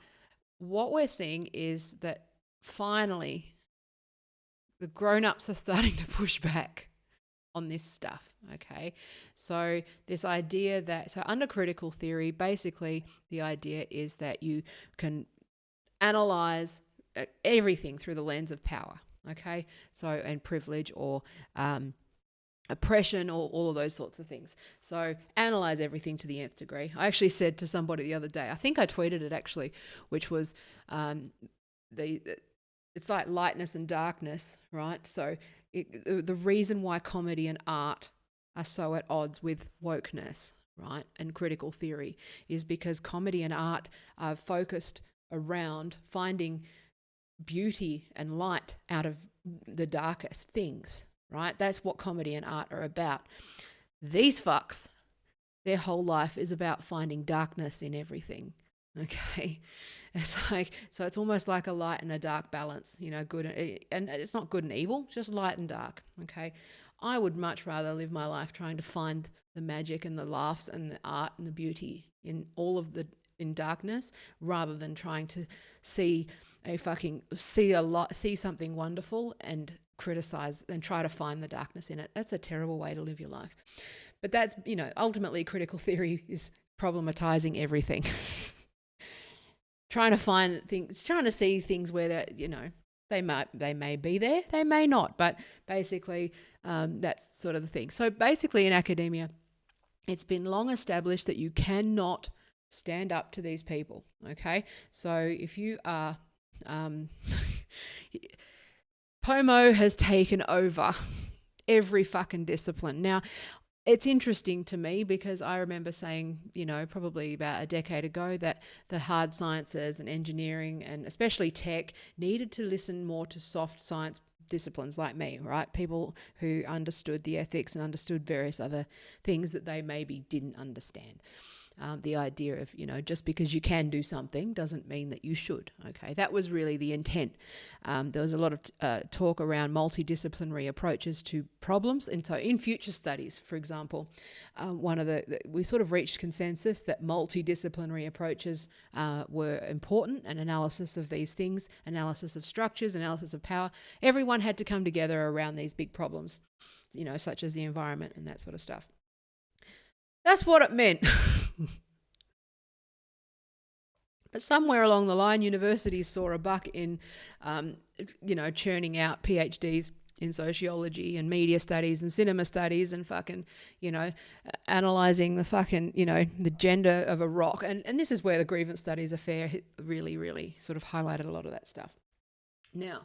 what we're seeing is that finally the grown-ups are starting to push back on this stuff, okay? So this idea so under critical theory, basically the idea is that you can analyze everything through the lens of power, okay? So, and privilege or oppression or all of those sorts of things. So analyze everything to the nth degree. I actually said to somebody the other day, I think I tweeted it actually, which was it's like lightness and darkness, right? So the reason why comedy and art are so at odds with wokeness, right, and critical theory is because comedy and art are focused around finding beauty and light out of the darkest things, right? That's what comedy and art are about. These fucks, their whole life is about finding darkness in everything, okay? It's like, so it's almost like a light and a dark balance, good and it's not good and evil, just light and dark, okay? I would much rather live my life trying to find the magic and the laughs and the art and the beauty in all of in darkness, rather than trying to see something wonderful and criticize and try to find the darkness in it. That's a terrible way to live your life. But that's, ultimately critical theory is problematizing everything. Trying to find things, trying to see things where they may be there, they may not, but basically that's sort of the thing. So basically in academia, it's been long established that you cannot stand up to these people, okay? So if you are, POMO has taken over every fucking discipline. Now, it's interesting to me because I remember saying, probably about a decade ago that the hard sciences and engineering and especially tech needed to listen more to soft science disciplines like me, right? People who understood the ethics and understood various other things that they maybe didn't understand. the idea of, just because you can do something doesn't mean that you should. Okay, that was really the intent. There was a lot of talk around multidisciplinary approaches to problems. And so in future studies, for example, we sort of reached consensus that multidisciplinary approaches were important, and analysis of these things, analysis of structures, analysis of power. Everyone had to come together around these big problems, such as the environment and that sort of stuff. That's what it meant. But somewhere along the line, universities saw a buck in, churning out PhDs in sociology and media studies and cinema studies and fucking, analysing the fucking, the gender of a rock. And this is where the grievance studies affair really, really sort of highlighted a lot of that stuff. Now,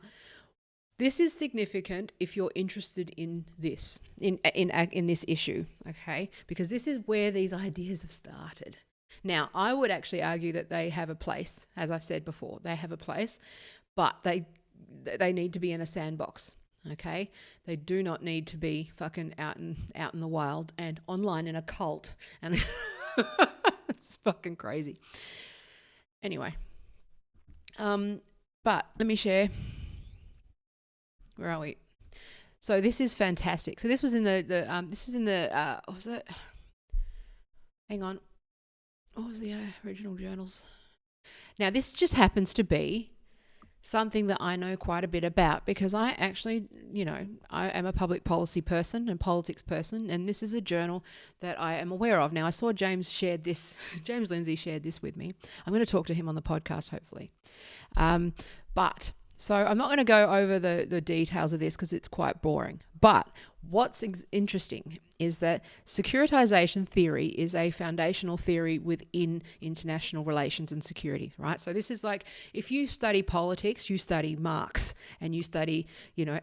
this is significant if you're interested in this, in this issue, okay? Because this is where these ideas have started. Now, I would actually argue that they have a place, as I've said before. They have a place, but they need to be in a sandbox, okay? They do not need to be fucking out in the wild and online in a cult. And it's fucking crazy. Anyway, but let me share. Where are we? So this is fantastic. So this was in what was it? Hang on. What was the original journals? Now this just happens to be something that I know quite a bit about, because I actually, I am a public policy person and politics person, and this is a journal that I am aware of. Now I saw James Lindsay shared this with me. I'm going to talk to him on the podcast, hopefully. But so I'm not going to go over the details of this because it's quite boring. But what's interesting is that securitization theory is a foundational theory within international relations and security, right? So this is like, if you study politics, you study Marx, and you study,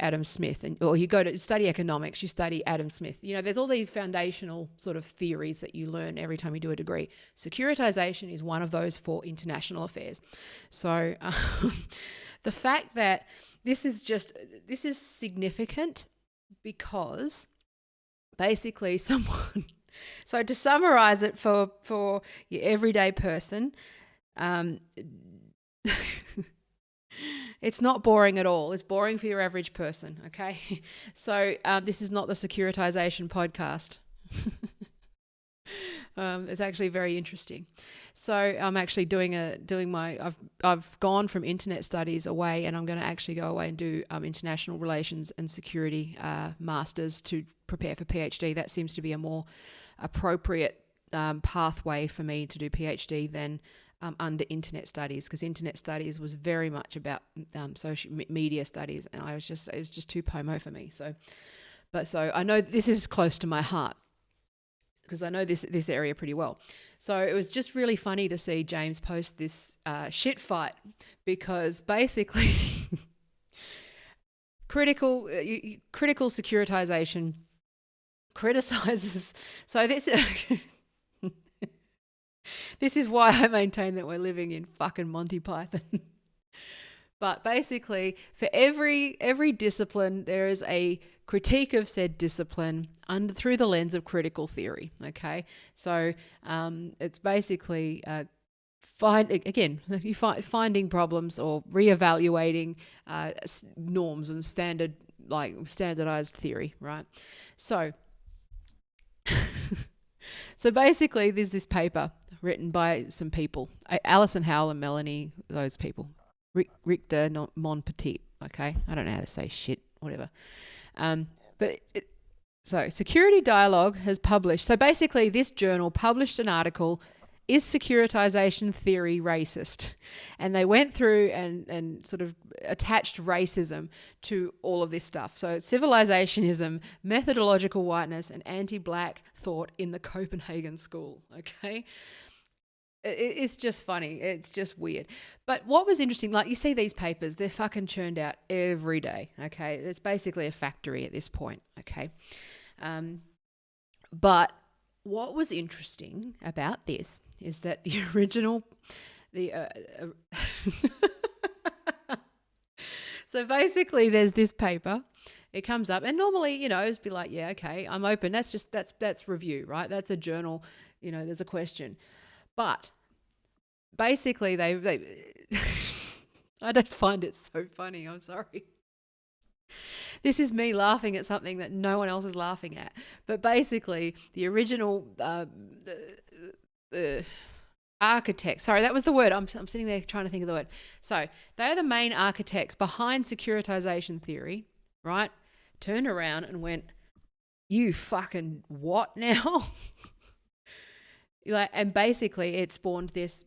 Adam Smith, or you go to study economics, you study Adam Smith. There's all these foundational sort of theories that you learn every time you do a degree. Securitization is one of those for international affairs. So the fact that this is significant because basically so to summarize it for your everyday person, it's not boring at all. It's boring for your average person, okay? So this is not the securitization podcast. It's actually very interesting. So I'm actually I've gone from internet studies away, and I'm going to actually go away and do international relations and security masters to prepare for PhD. That seems to be a more appropriate pathway for me to do PhD than under internet studies, because internet studies was very much about social media studies, and it was just too pomo for me. So I know this is close to my heart, because I know this area pretty well. So it was just really funny to see James post this shit fight, because basically critical securitization criticizes. So this is why I maintain that we're living in fucking Monty Python. But basically, for every discipline, there is a critique of said discipline through the lens of critical theory. Okay, so it's basically finding problems or reevaluating norms and standardized theory, right? So, so basically, there's this paper written by some people, Alison Howell and Melanie, those people. Richter Monpetit, okay? I don't know how to say shit, whatever. So Security Dialogue has published, so basically this journal published an article, Is Securitization Theory Racist? And they went through and sort of attached racism to all of this stuff. So civilizationism, methodological whiteness, and anti-black thought in the Copenhagen school, okay? It's just funny. It's just weird. But what was interesting, like you see these papers, they're fucking churned out every day, okay? It's basically a factory at this point, okay? But what was interesting about this is that the original, so basically there's this paper, it comes up, and normally, it's be like, yeah, okay, I'm open. That's review, right? That's a journal, there's a question. But basically, they I just find it so funny. I'm sorry. This is me laughing at something that no one else is laughing at. But basically, the original architects, sorry, that was the word. I'm sitting there trying to think of the word. So they are the main architects behind securitization theory, right? Turned around and went, you fucking what now? And basically it spawned this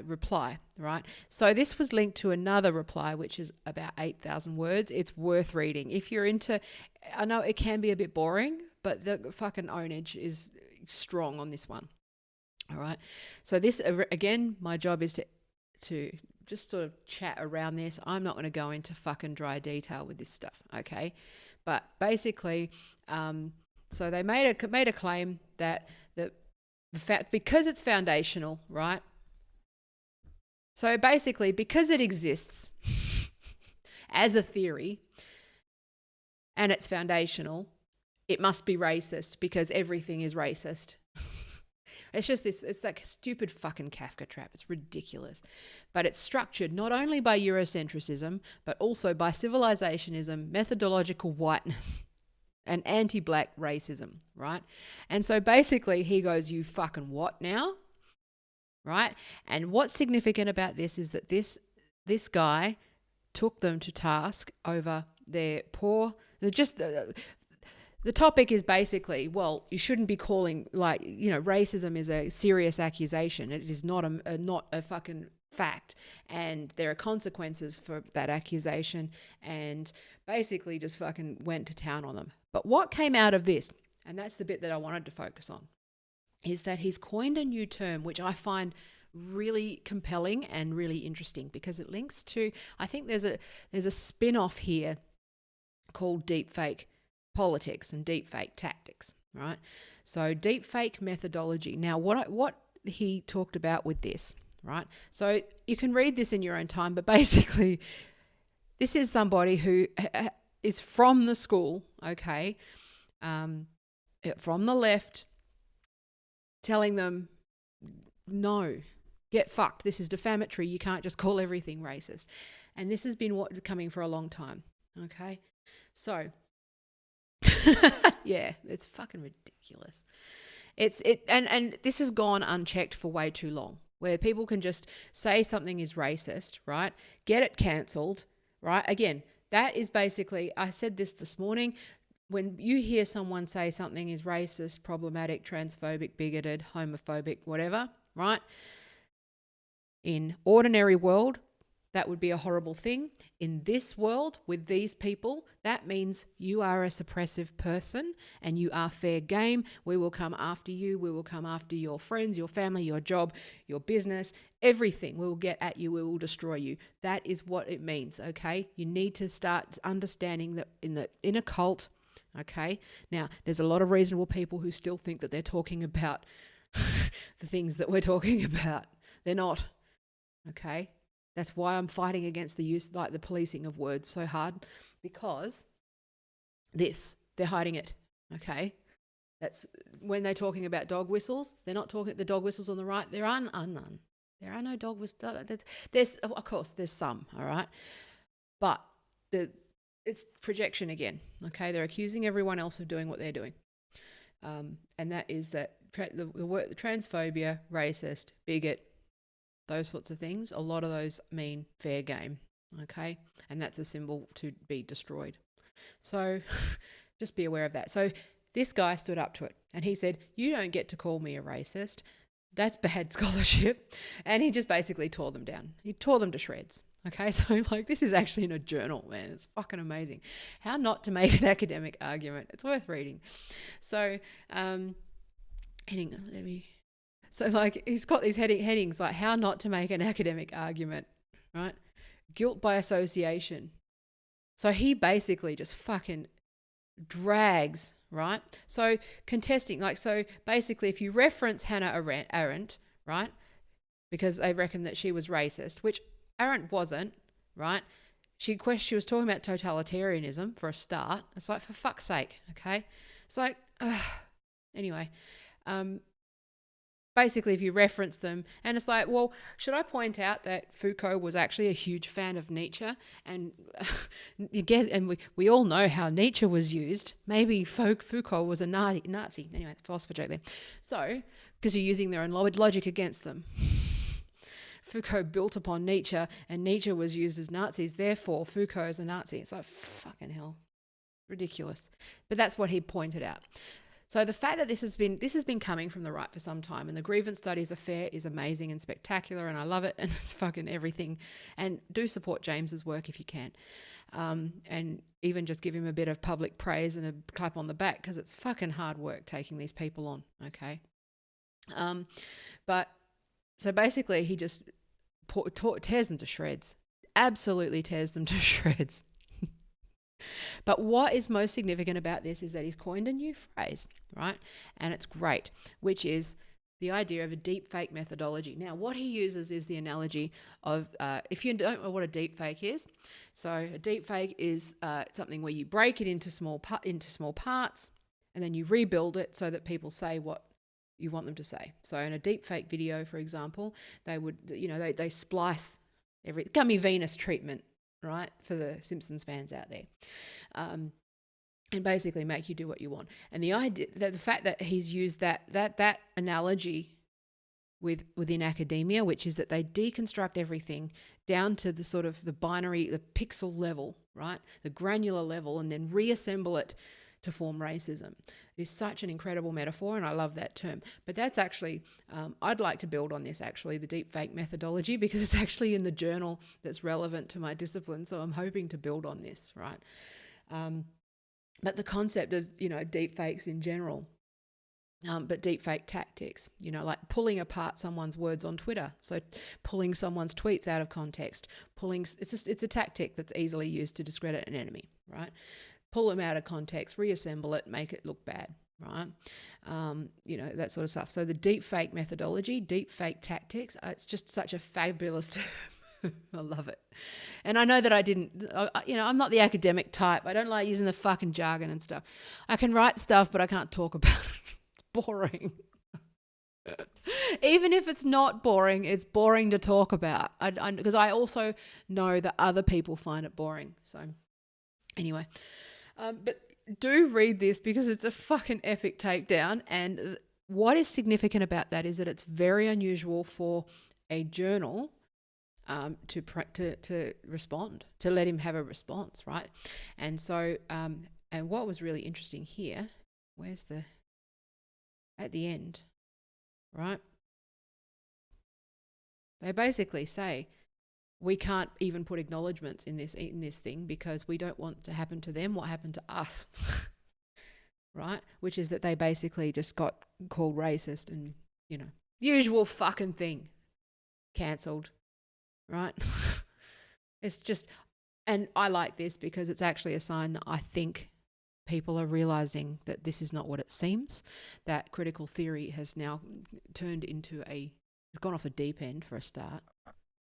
reply, right? So this was linked to another reply, which is about 8,000 words. It's worth reading. If you're into, I know it can be a bit boring, but the fucking ownage is strong on this one. All right. So this, again, my job is to just sort of chat around this. I'm not going to go into fucking dry detail with this stuff, okay? But basically, so they made a claim that the fact, because it's foundational, right? So basically, because it exists as a theory and it's foundational, it must be racist because everything is racist. It's just this, it's like stupid fucking Kafka trap. It's ridiculous. But it's structured not only by Eurocentrism, but also by civilizationism, methodological whiteness, and anti-black racism, right? And so basically he goes, you fucking what now? Right? And what's significant about this is that this guy took them to task over their poor, the topic is basically, well, you shouldn't be calling, like, you know, racism is a serious accusation. It is not a fucking fact, and there are consequences for that accusation, and basically just fucking went to town on them. But what came out of this, and that's the bit that I wanted to focus on, is that he's coined a new term, which I find really compelling and really interesting because it links to, I think there's a spin-off here called deepfake politics and deepfake tactics, right? So deepfake methodology. Now, what he talked about with this, right? So you can read this in your own time, but basically this is somebody who is from the school, okay, from the left, telling them, no, get fucked. This is defamatory. You can't just call everything racist. And this has been coming for a long time, okay? So, yeah, it's fucking ridiculous. And this has gone unchecked for way too long, where people can just say something is racist, right? Get it cancelled, right? Again, that is basically, I said this morning, when you hear someone say something is racist, problematic, transphobic, bigoted, homophobic, whatever, right? In ordinary world, that would be a horrible thing. In this world, with these people, that means you are a suppressive person and you are fair game. We will come after you. We will come after your friends, your family, your job, your business, everything. We will get at you. We will destroy you. That is what it means, okay? You need to start understanding that in a cult, okay? Now, there's a lot of reasonable people who still think that they're talking about the things that we're talking about. They're not, okay? That's why I'm fighting against the use, like the policing of words so hard, because they're hiding it, okay? That's when they're talking about dog whistles, they're not talking the dog whistles on the right. There are none. There are no dog whistles. There's, of course, there's some, all right? But it's projection again, okay? They're accusing everyone else of doing what they're doing. And that is that the word transphobia, racist, bigot, those sorts of things, a lot of those mean fair game, okay? And that's a symbol to be destroyed. So just be aware of that. So this guy stood up to it and he said, you don't get to call me a racist. That's bad scholarship. And he just basically tore them down. He tore them to shreds. Okay, so like this is actually in a journal, man. It's fucking amazing. How not to make an academic argument. It's worth reading. So, hang on, let me... So like he's got these headings like how not to make an academic argument, right? Guilt by association. So he basically just fucking drags, right? So contesting, like, so basically if you reference Hannah Arendt, right? Because they reckon that she was racist, which Arendt wasn't, right? She was talking about totalitarianism for a start. It's like, for fuck's sake, okay? It's like, anyway, basically if you reference them, and it's like, well, should I point out that Foucault was actually a huge fan of Nietzsche, and you guess, and we all know how Nietzsche was used. Maybe Foucault was a Nazi. Anyway, philosopher joke there. So, because you're using their own logic against them. Foucault built upon Nietzsche, and Nietzsche was used as Nazis, therefore Foucault is a Nazi. It's like, fucking hell. Ridiculous. But that's what he pointed out. So the fact that this has been coming from the right for some time, and the grievance studies affair is amazing and spectacular, and I love it, and it's fucking everything. And do support James's work if you can, and even just give him a bit of public praise and a clap on the back, because it's fucking hard work taking these people on. Okay, but so basically he just tears them to shreds, absolutely tears them to shreds. But what is most significant about this is that he's coined a new phrase, right? And it's great, which is the idea of a deepfake methodology. Now, what he uses is the analogy of, if you don't know what a deepfake is, so a deepfake is something where you break it into small parts, and then you rebuild it so that people say what you want them to say. So in a deepfake video, for example, they would, they splice every Gummy Venus treatment, right, for the Simpsons fans out there, and basically make you do what you want. And the idea, the fact that he's used that analogy within academia, which is that they deconstruct everything down to the sort of the binary, the pixel level, right, the granular level, and then reassemble it to form racism. It is such an incredible metaphor, and I love that term. But that's actually, I'd like to build on this, actually, the deepfake methodology, because it's actually in the journal that's relevant to my discipline, so I'm hoping to build on this, right? But the concept of, deepfakes in general, but deepfake tactics, like pulling apart someone's words on Twitter, so pulling someone's tweets out of context, it's a tactic that's easily used to discredit an enemy, right? Pull them out of context, reassemble it, make it look bad, right? That sort of stuff. So the deepfake methodology, deepfake tactics, it's just such a fabulous term. I love it. And I know that I'm not the academic type. I don't like using the fucking jargon and stuff. I can write stuff, but I can't talk about it. It's boring. Even if it's not boring, it's boring to talk about. Because I also know that other people find it boring. So anyway. But do read this, because it's a fucking epic takedown. And what is significant about that is that it's very unusual for a journal to respond, to let him have a response, right? And so, and what was really interesting here, at the end, right? They basically say, we can't even put acknowledgements in this thing because we don't want to happen to them what happened to us, right? Which is that they basically just got called racist and, usual fucking thing, cancelled, right? It's just, and I like this because it's actually a sign that I think people are realising that this is not what it seems, that critical theory has now turned into it's gone off the deep end for a start.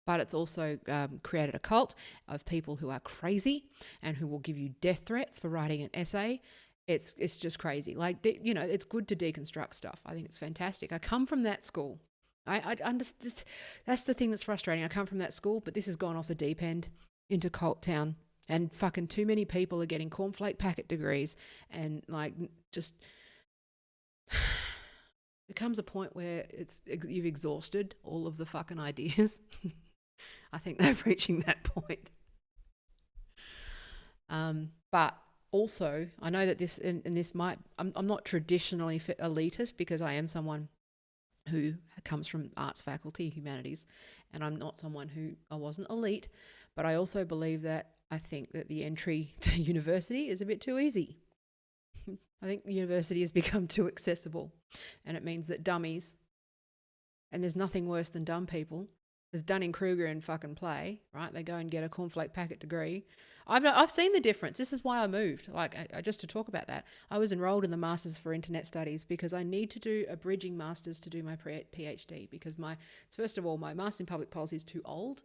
But it's also created a cult of people who are crazy and who will give you death threats for writing an essay. It's just crazy. Like, it's good to deconstruct stuff. I think it's fantastic. I come from that school. I understand. That's the thing that's frustrating. I come from that school, but this has gone off the deep end into cult town, and fucking too many people are getting cornflake packet degrees, and just there comes a point where you've exhausted all of the fucking ideas. I think they're reaching that point. But also, I know that this, and this might, I'm not traditionally elitist, because I am someone who comes from arts faculty, humanities, and I'm not someone I wasn't elite, but I also believe that I think that the entry to university is a bit too easy. I think university has become too accessible, and it means that dummies, and there's nothing worse than dumb people. There's Dunning-Kruger in fucking play, right? They go and get a cornflake packet degree. I've seen the difference. This is why I moved. Just to talk about that, I was enrolled in the Masters for Internet Studies because I need to do a bridging Masters to do my PhD, because first of all, my Master in Public Policy is too old,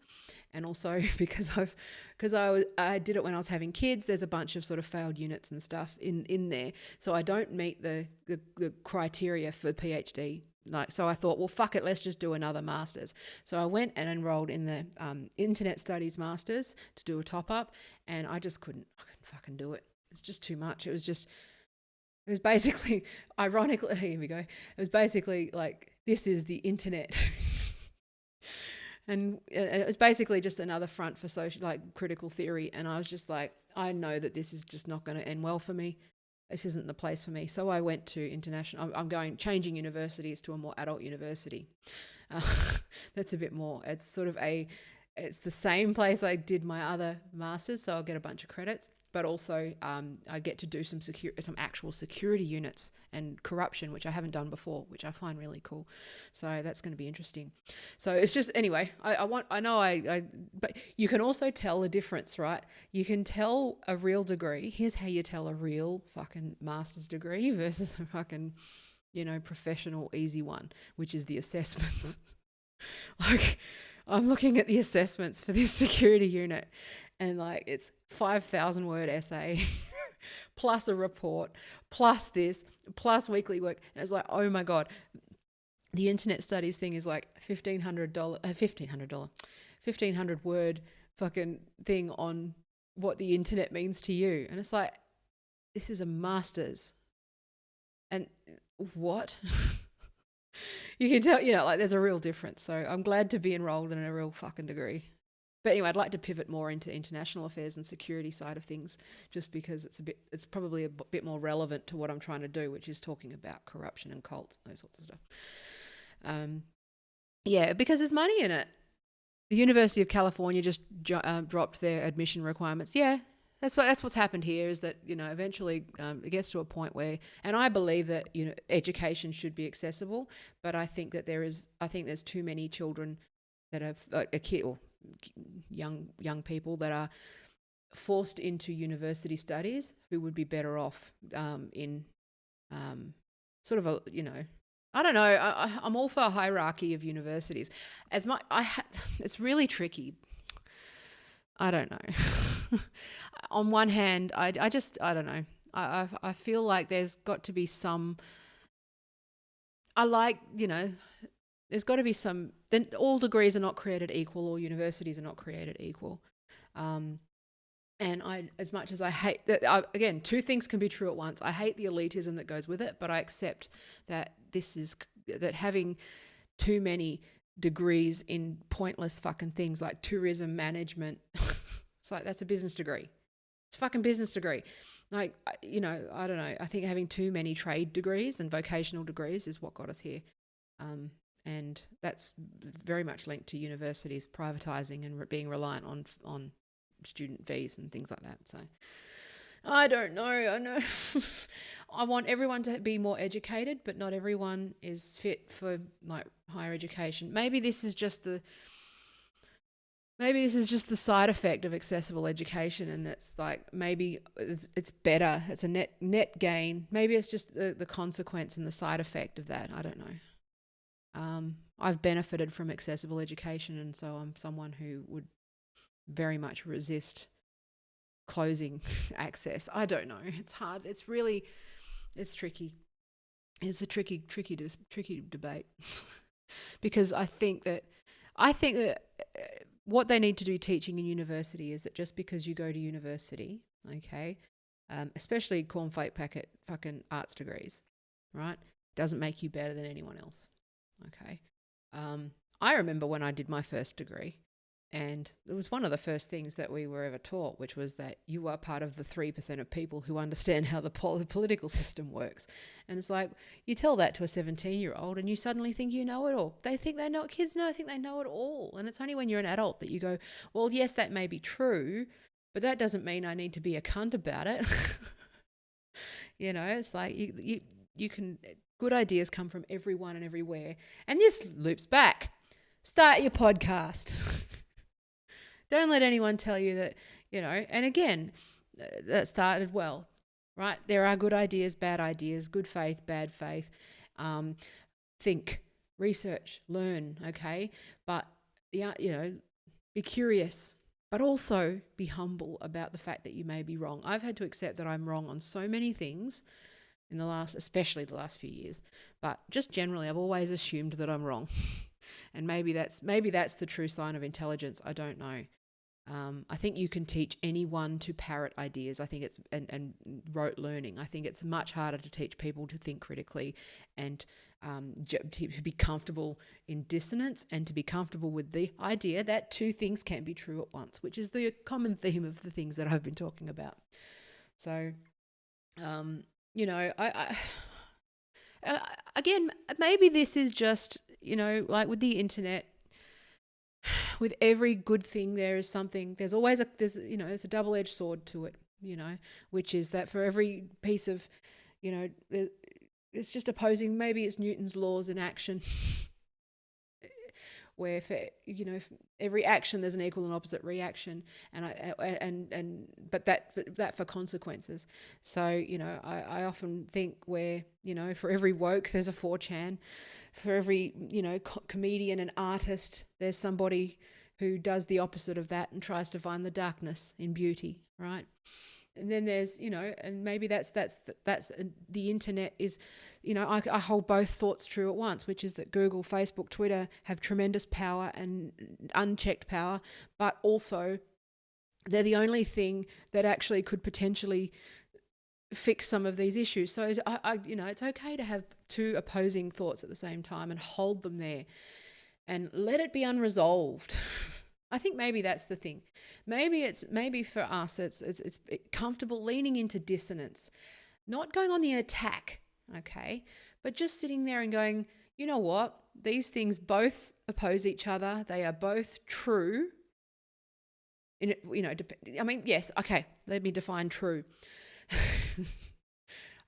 and also because I did it when I was having kids. There's a bunch of sort of failed units and stuff in there, so I don't meet the criteria for PhD So I thought, well, fuck it, let's just do another master's. So I went and enrolled in the Internet Studies Masters to do a top up, and I couldn't fucking do it. It's just too much. It was basically, ironically, here we go. It was basically like, this is the internet. And it was basically just another front for critical theory. And I was just like, I know that this is just not going to end well for me. This isn't the place for me. So I went to international. I'm changing universities to a more adult university. That's a bit more. It's it's the same place I did my other masters, so I'll get a bunch of credits. But also, I get to do some actual security units and corruption, which I haven't done before, which I find really cool. So that's going to be interesting. So it's just, anyway, but you can also tell the difference, right? You can tell a real degree. Here's how you tell a real fucking master's degree versus a fucking, professional easy one, which is the assessments. Like, I'm looking at the assessments for this security unit, and it's 5,000 word essay plus a report plus this plus weekly work, and it's like, oh my god, the internet studies thing is like $1,500 word fucking thing on what the internet means to you, and it's like, this is a master's, and what? You can tell, there's a real difference. So I'm glad to be enrolled in a real fucking degree. But anyway, I'd like to pivot more into international affairs and security side of things, just because it's probably a bit more relevant to what I'm trying to do, which is talking about corruption and cults, those sorts of stuff. Because there's money in it. The University of California just dropped their admission requirements. Yeah, that's what's happened here, is that, eventually it gets to a point where, and I believe that, education should be accessible, but I think that there's too many children that have a kid or young people that are forced into university studies who would be better off in sort of a, I don't know. I'm all for a hierarchy of universities. It's really tricky. I don't know. On one hand, I don't know. I feel like there's got to be some. There's got to be some. Then all degrees are not created equal, or universities are not created equal. And as much as I hate that, again, two things can be true at once. I hate the elitism that goes with it, but I accept that that having too many degrees in pointless fucking things like tourism management, it's like, that's a business degree. It's a fucking business degree. Like, I don't know. I think having too many trade degrees and vocational degrees is what got us here. And that's very much linked to universities privatizing and being reliant on student fees and things like that. So I don't know. I know I want everyone to be more educated, but not everyone is fit for higher education. Maybe this is just the side effect of accessible education, and that's like, maybe it's better. It's a net gain. Maybe it's just the consequence and the side effect of that. I don't know. I've benefited from accessible education, and so I'm someone who would very much resist closing access. I don't know. It's hard. It's tricky. It's a tricky debate because I think that what they need to do teaching in university is that just because you go to university, okay, especially cornflake packet fucking arts degrees, right, doesn't make you better than anyone else. Okay. I remember when I did my first degree, and it was one of the first things that we were ever taught, which was that you are part of the 3% of people who understand how the political system works. And it's like, you tell that to a 17-year-old and you suddenly think you know it all. They think they know it. Kids think they know it all. And it's only when you're an adult that you go, well, yes, that may be true, but that doesn't mean I need to be a cunt about it. It's like you can, good ideas come from everyone and everywhere. And this loops back. Start your podcast. Don't let anyone tell you that, and again, that started well, right? There are good ideas, bad ideas, good faith, bad faith. Think, research, learn, okay? But, be curious, but also be humble about the fact that you may be wrong. I've had to accept that I'm wrong on so many things especially the last few years, but just generally, I've always assumed that I'm wrong. And maybe that's the true sign of intelligence. I don't know. I think you can teach anyone to parrot ideas. I think it's and rote learning. I think it's much harder to teach people to think critically and to be comfortable in dissonance and to be comfortable with the idea that two things can be true at once, which is the common theme of the things that I've been talking about. So, again, maybe this is just, like with the internet. With every good thing, there's always there's a double-edged sword to it, which is that for every piece of, it's just opposing, maybe it's Newton's laws in action, where for every action there's an equal and opposite reaction, but that for consequences. So I often think where for every woke there's a 4chan, for every comedian and artist there's somebody who does the opposite of that and tries to find the darkness in beauty, right? And then there's, and maybe that's the internet is, I hold both thoughts true at once, which is that Google, Facebook, Twitter have tremendous power and unchecked power, but also they're the only thing that actually could potentially fix some of these issues. So it's okay to have two opposing thoughts at the same time and hold them there and let it be unresolved. I think maybe that's the thing. Maybe for us, it's comfortable leaning into dissonance, not going on the attack, okay, but just sitting there and going, you know what? These things both oppose each other. They are both true. Yes, okay. Let me define true.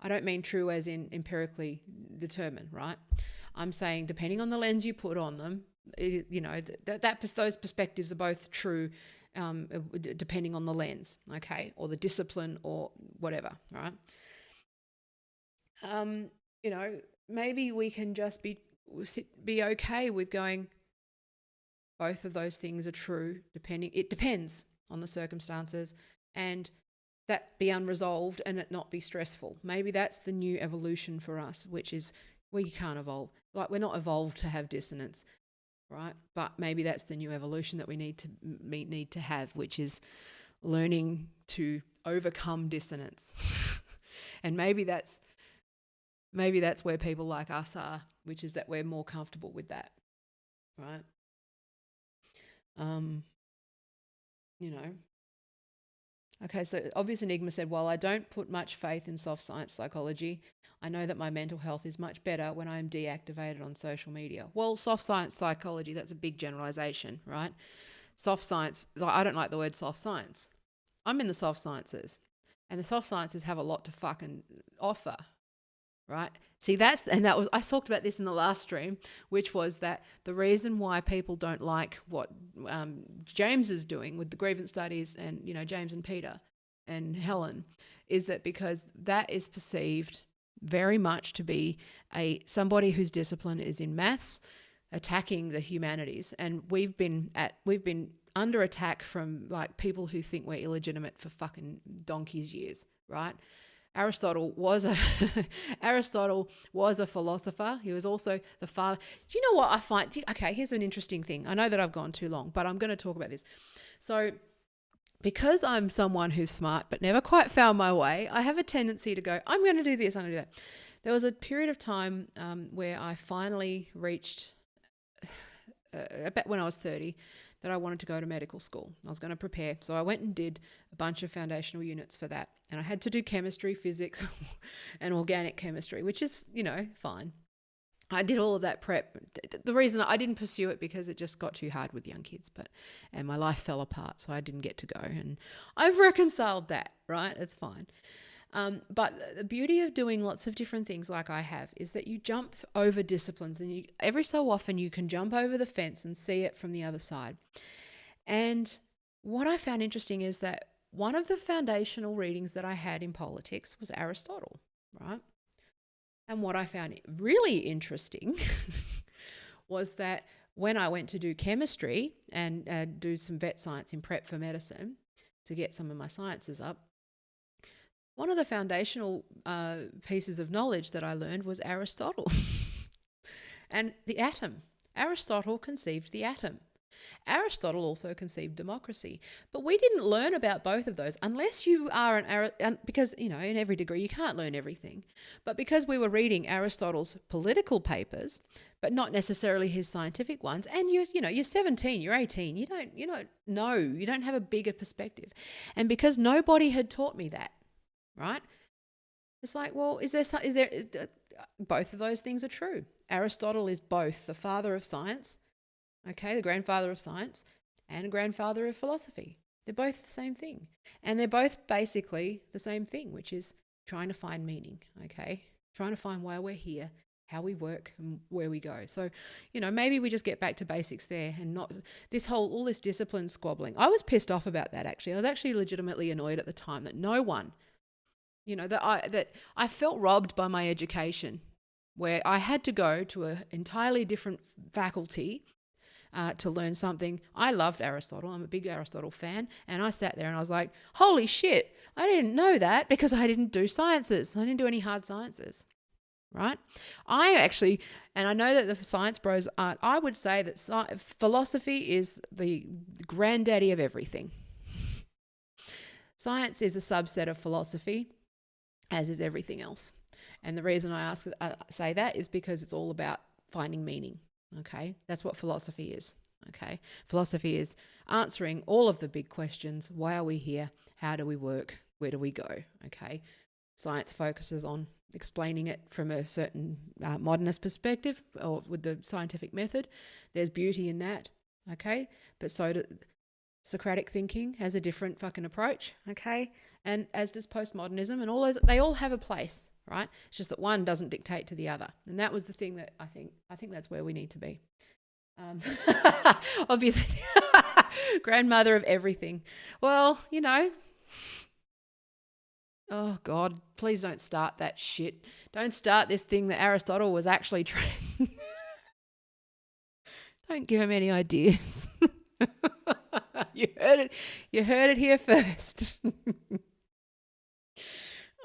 I don't mean true as in empirically determined, right? I'm saying depending on the lens you put on them, those perspectives are both true, depending on the lens, okay, or the discipline or whatever, right? Maybe we can just be okay with going, both of those things are true. It depends on the circumstances, and that be unresolved and it not be stressful. Maybe that's the new evolution for us, which is we can't evolve. Like, we're not evolved to have dissonance, right? But maybe that's the new evolution that we need to have, which is learning to overcome dissonance. And maybe that's where people like us are, which is that we're more comfortable with that, right? Okay, so Obvious Enigma said, while I don't put much faith in soft science psychology, I know that my mental health is much better when I am deactivated on social media. Well, soft science psychology, that's a big generalization, right? Soft science, I don't like the word soft science. I'm in the soft sciences, and the soft sciences have a lot to fucking offer, right? See, I talked about this in the last stream, which was that the reason why people don't like what James is doing with the grievance studies and, James and Peter and Helen, is that because that is perceived very much to be somebody whose discipline is in maths attacking the humanities. And we've been under attack from like people who think we're illegitimate for fucking donkey's years, right? Aristotle was a philosopher. He was also the father. Do you know what I find? Okay, here's an interesting thing. I know that I've gone too long, but I'm going to talk about this. So because I'm someone who's smart but never quite found my way, I have a tendency to go, I'm going to do this, I'm going to do that. There was a period of time where I finally reached, about when I was 30, that I wanted to go to medical school. I was going to prepare. So I went and did a bunch of foundational units for that. And I had to do chemistry, physics, and organic chemistry, which is, fine. I did all of that prep. The reason I didn't pursue it because it just got too hard with young kids, and my life fell apart, so I didn't get to go. And I've reconciled that, right? It's fine. But the beauty of doing lots of different things like I have is that you jump over disciplines, and every so often you can jump over the fence and see it from the other side. And what I found interesting is that one of the foundational readings that I had in politics was Aristotle, right? And what I found really interesting was that when I went to do chemistry and do some vet science in prep for medicine to get some of my sciences up, one of the foundational pieces of knowledge that I learned was Aristotle and the atom. Aristotle conceived the atom. Aristotle also conceived democracy. But we didn't learn about both of those unless you are because, in every degree you can't learn everything. But because we were reading Aristotle's political papers, but not necessarily his scientific ones, and you're 17, you're 18, you don't know, you don't have a bigger perspective. And because nobody had taught me that, right? It's like, well, both of those things are true. Aristotle is both the father of science, okay, the grandfather of science, and grandfather of philosophy. They're both the same thing. And they're both basically the same thing, which is trying to find meaning, okay? Trying to find why we're here, how we work, and where we go. So, maybe we just get back to basics there and not all this discipline squabbling. I was pissed off about that, actually. I was actually legitimately annoyed at the time that no one, that I felt robbed by my education, where I had to go to an entirely different faculty to learn something. I loved Aristotle. I'm a big Aristotle fan. And I sat there and I was like, holy shit, I didn't know that because I didn't do sciences. I didn't do any hard sciences, right? And I know that the science bros aren't, I would say that philosophy is the granddaddy of everything. Science is a subset of philosophy, as is everything else. And the reason I say that is because it's all about finding meaning. Okay, that's what philosophy is. Okay, philosophy is answering all of the big questions. Why are we here? How do we work? Where do we go? Okay, science focuses on explaining it from a certain modernist perspective or with the scientific method. There's beauty in that. Okay, but Socratic thinking has a different fucking approach. Okay, and as does postmodernism, and all those, they all have a place. Right? It's just that one doesn't dictate to the other. And that was the thing that I think that's where we need to be. Obviously, grandmother of everything. Well, oh God, please don't start that shit. Don't start this thing that Aristotle was actually Don't give him any ideas. You heard it here first.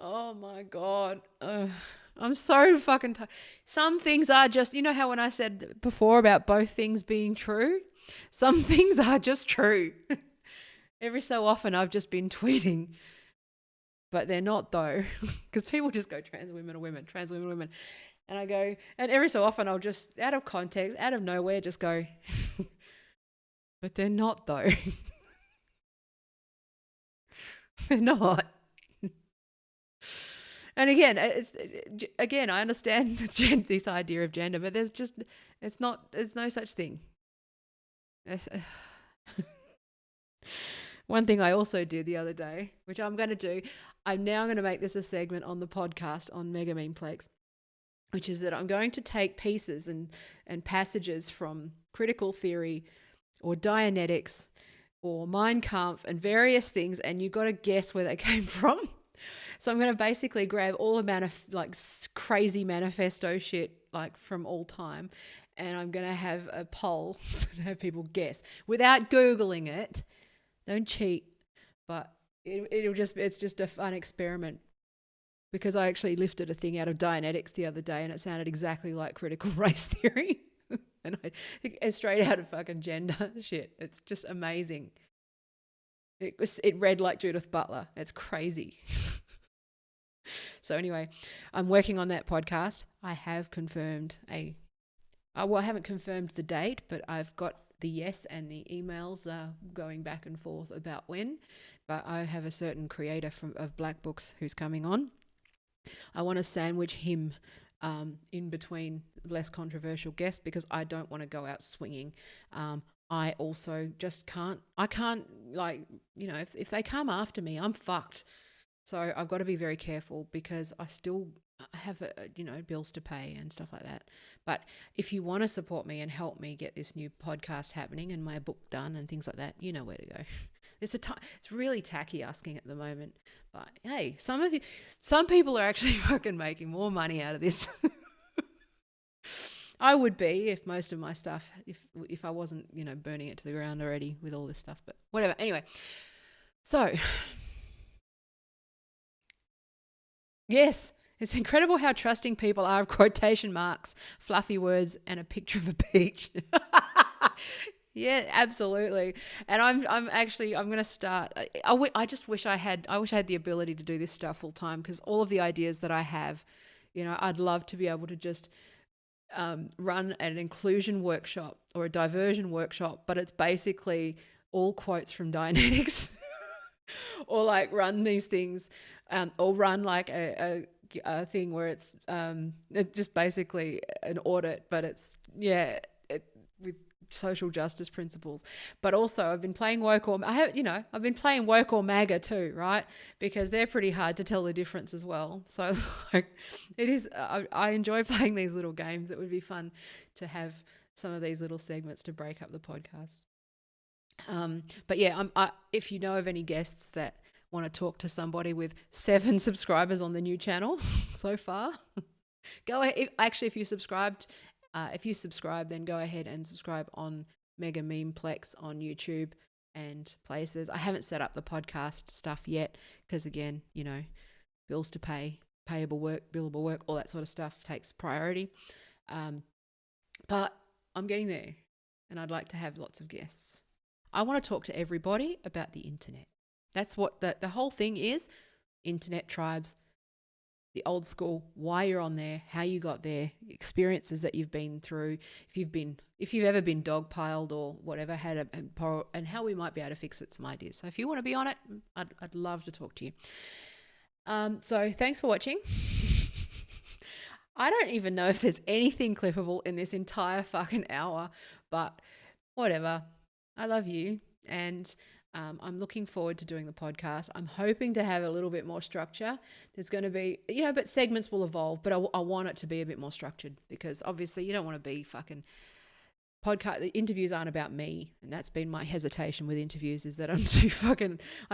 Oh my God. I'm so fucking tired. Some things are just, how when I said before about both things being true, some things are just true. Every so often I've just been tweeting, but they're not though, because people just go trans women are women, trans women are women. And I go, and every so often I'll just, out of context, out of nowhere, just go, but they're not though. They're not. And again, I understand this idea of gender, but there's no such thing. One thing I also did the other day, which I'm going to do, I'm now going to make this a segment on the podcast on Mega Memeplex, which is that I'm going to take pieces and passages from critical theory or Dianetics or Mein Kampf and various things, and you've got to guess where they came from. So I'm going to basically grab all the crazy manifesto shit from all time, and I'm going to have a poll and have people guess without Googling it. Don't cheat, but it's just a fun experiment, because I actually lifted a thing out of Dianetics the other day and it sounded exactly like critical race theory. And it's straight out of fucking gender shit. It's just amazing. It read like Judith Butler. It's crazy. So anyway, I'm working on that podcast. I have confirmed I haven't confirmed the date, but I've got the yes and the emails going back and forth about when. But I have a certain creator of Black Books who's coming on. I want to sandwich him in between less controversial guests, because I don't want to go out swinging. I also just can't, if they come after me, I'm fucked. So I've got to be very careful, because I still have, bills to pay and stuff like that. But if you want to support me and help me get this new podcast happening and my book done and things like that, you know where to go. It's really tacky asking at the moment, but hey, some people are actually fucking making more money out of this. I would be if most of my stuff, if I wasn't, burning it to the ground already with all this stuff, but whatever. Anyway, so Yes, it's incredible how trusting people are of quotation marks, fluffy words, and a picture of a beach. Yeah, absolutely. And I'm going to start. I just wish I wish I had the ability to do this stuff full time, because all of the ideas that I have, I'd love to be able to just run an inclusion workshop or a diversion workshop, but it's basically all quotes from Dianetics. Or like run these things, or run like a thing where it's just basically an audit, but it's with social justice principles. But also I've been playing woke, or I've been playing woke or MAGA too, right? Because they're pretty hard to tell the difference as well. So it's like it is. I enjoy playing these little games. It would be fun to have some of these little segments to break up the podcast. But yeah, if you know of any guests that want to talk to somebody with 7 subscribers on the new channel so far, go ahead. If you subscribe, then go ahead and subscribe on Mega Memeplex on YouTube and places. I haven't set up the podcast stuff yet because, again, bills to pay, payable work, billable work, all that sort of stuff takes priority. But I'm getting there, and I'd like to have lots of guests. I want to talk to everybody about the internet. That's what the whole thing is. Internet tribes, the old school, why you're on there, how you got there, experiences that you've been through, if you've ever been dogpiled or whatever, and how we might be able to fix it, some ideas. So if you want to be on it, I'd love to talk to you. So thanks for watching. I don't even know if there's anything clippable in this entire fucking hour, but whatever. I love you, and I'm looking forward to doing the podcast. I'm hoping to have a little bit more structure. There's going to be, but segments will evolve, but I want it to be a bit more structured, because obviously you don't want to be fucking podcast. The interviews aren't about me, and that's been my hesitation with interviews, is that I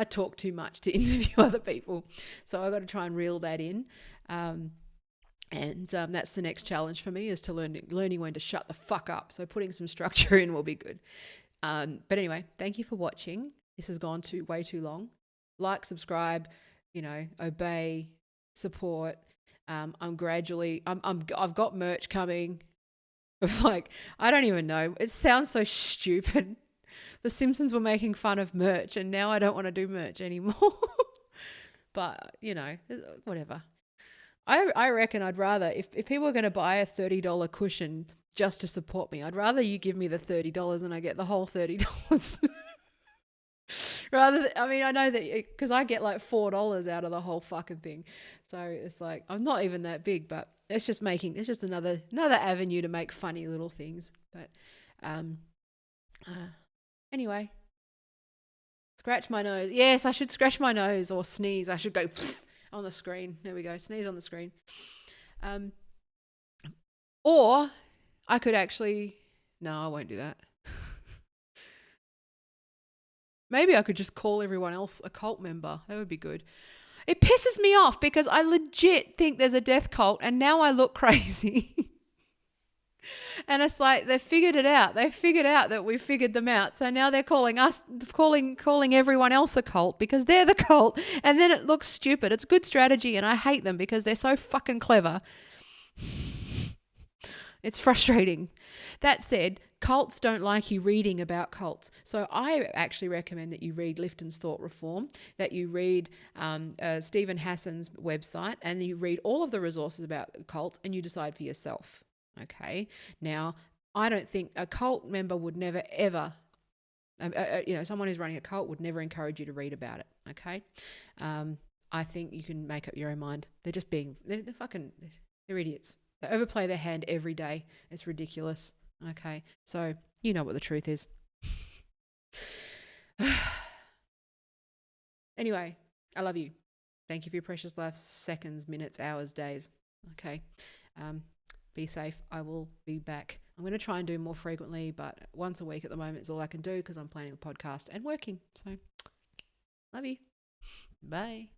talk too much to interview other people. So I've got to try and reel that in. And that's the next challenge for me, is to learning when to shut the fuck up. So putting some structure in will be good. But anyway, thank you for watching. This has gone way too long. Like, subscribe, obey, support. I've got merch coming. I don't even know. It sounds so stupid. The Simpsons were making fun of merch, and now I don't want to do merch anymore. But, whatever. I reckon I'd rather, if people are going to buy a $30 cushion just to support me, I'd rather you give me the $30 and I get the whole $30. I know that, because I get like $4 out of the whole fucking thing. So it's like, I'm not even that big, but it's just another avenue to make funny little things. But anyway, scratch my nose. Yes, I should scratch my nose, or sneeze. I should go on the screen. There we go. Sneeze on the screen. Or I could no, I won't do that. Maybe I could just call everyone else a cult member. That would be good. It pisses me off because I legit think there's a death cult, and now I look crazy. And it's like they've figured it out. They figured out that we figured them out. So now they're calling everyone else a cult because they're the cult, and then it looks stupid. It's good strategy, and I hate them because they're so fucking clever. It's frustrating. That said, cults don't like you reading about cults. So I actually recommend that you read Lifton's Thought Reform, that you read Stephen Hassan's website, and you read all of the resources about cults, and you decide for yourself. Okay. Now, I don't think a cult member would never, ever, someone who's running a cult would never encourage you to read about it. Okay. I think you can make up your own mind. They're idiots. They overplay their hand every day. It's ridiculous. Okay. So you know what the truth is. Anyway, I love you. Thank you for your precious life, seconds, minutes, hours, days. Okay. Be safe. I will be back. I'm going to try and do more frequently, but once a week at the moment is all I can do because I'm planning the podcast and working. So love you. Bye.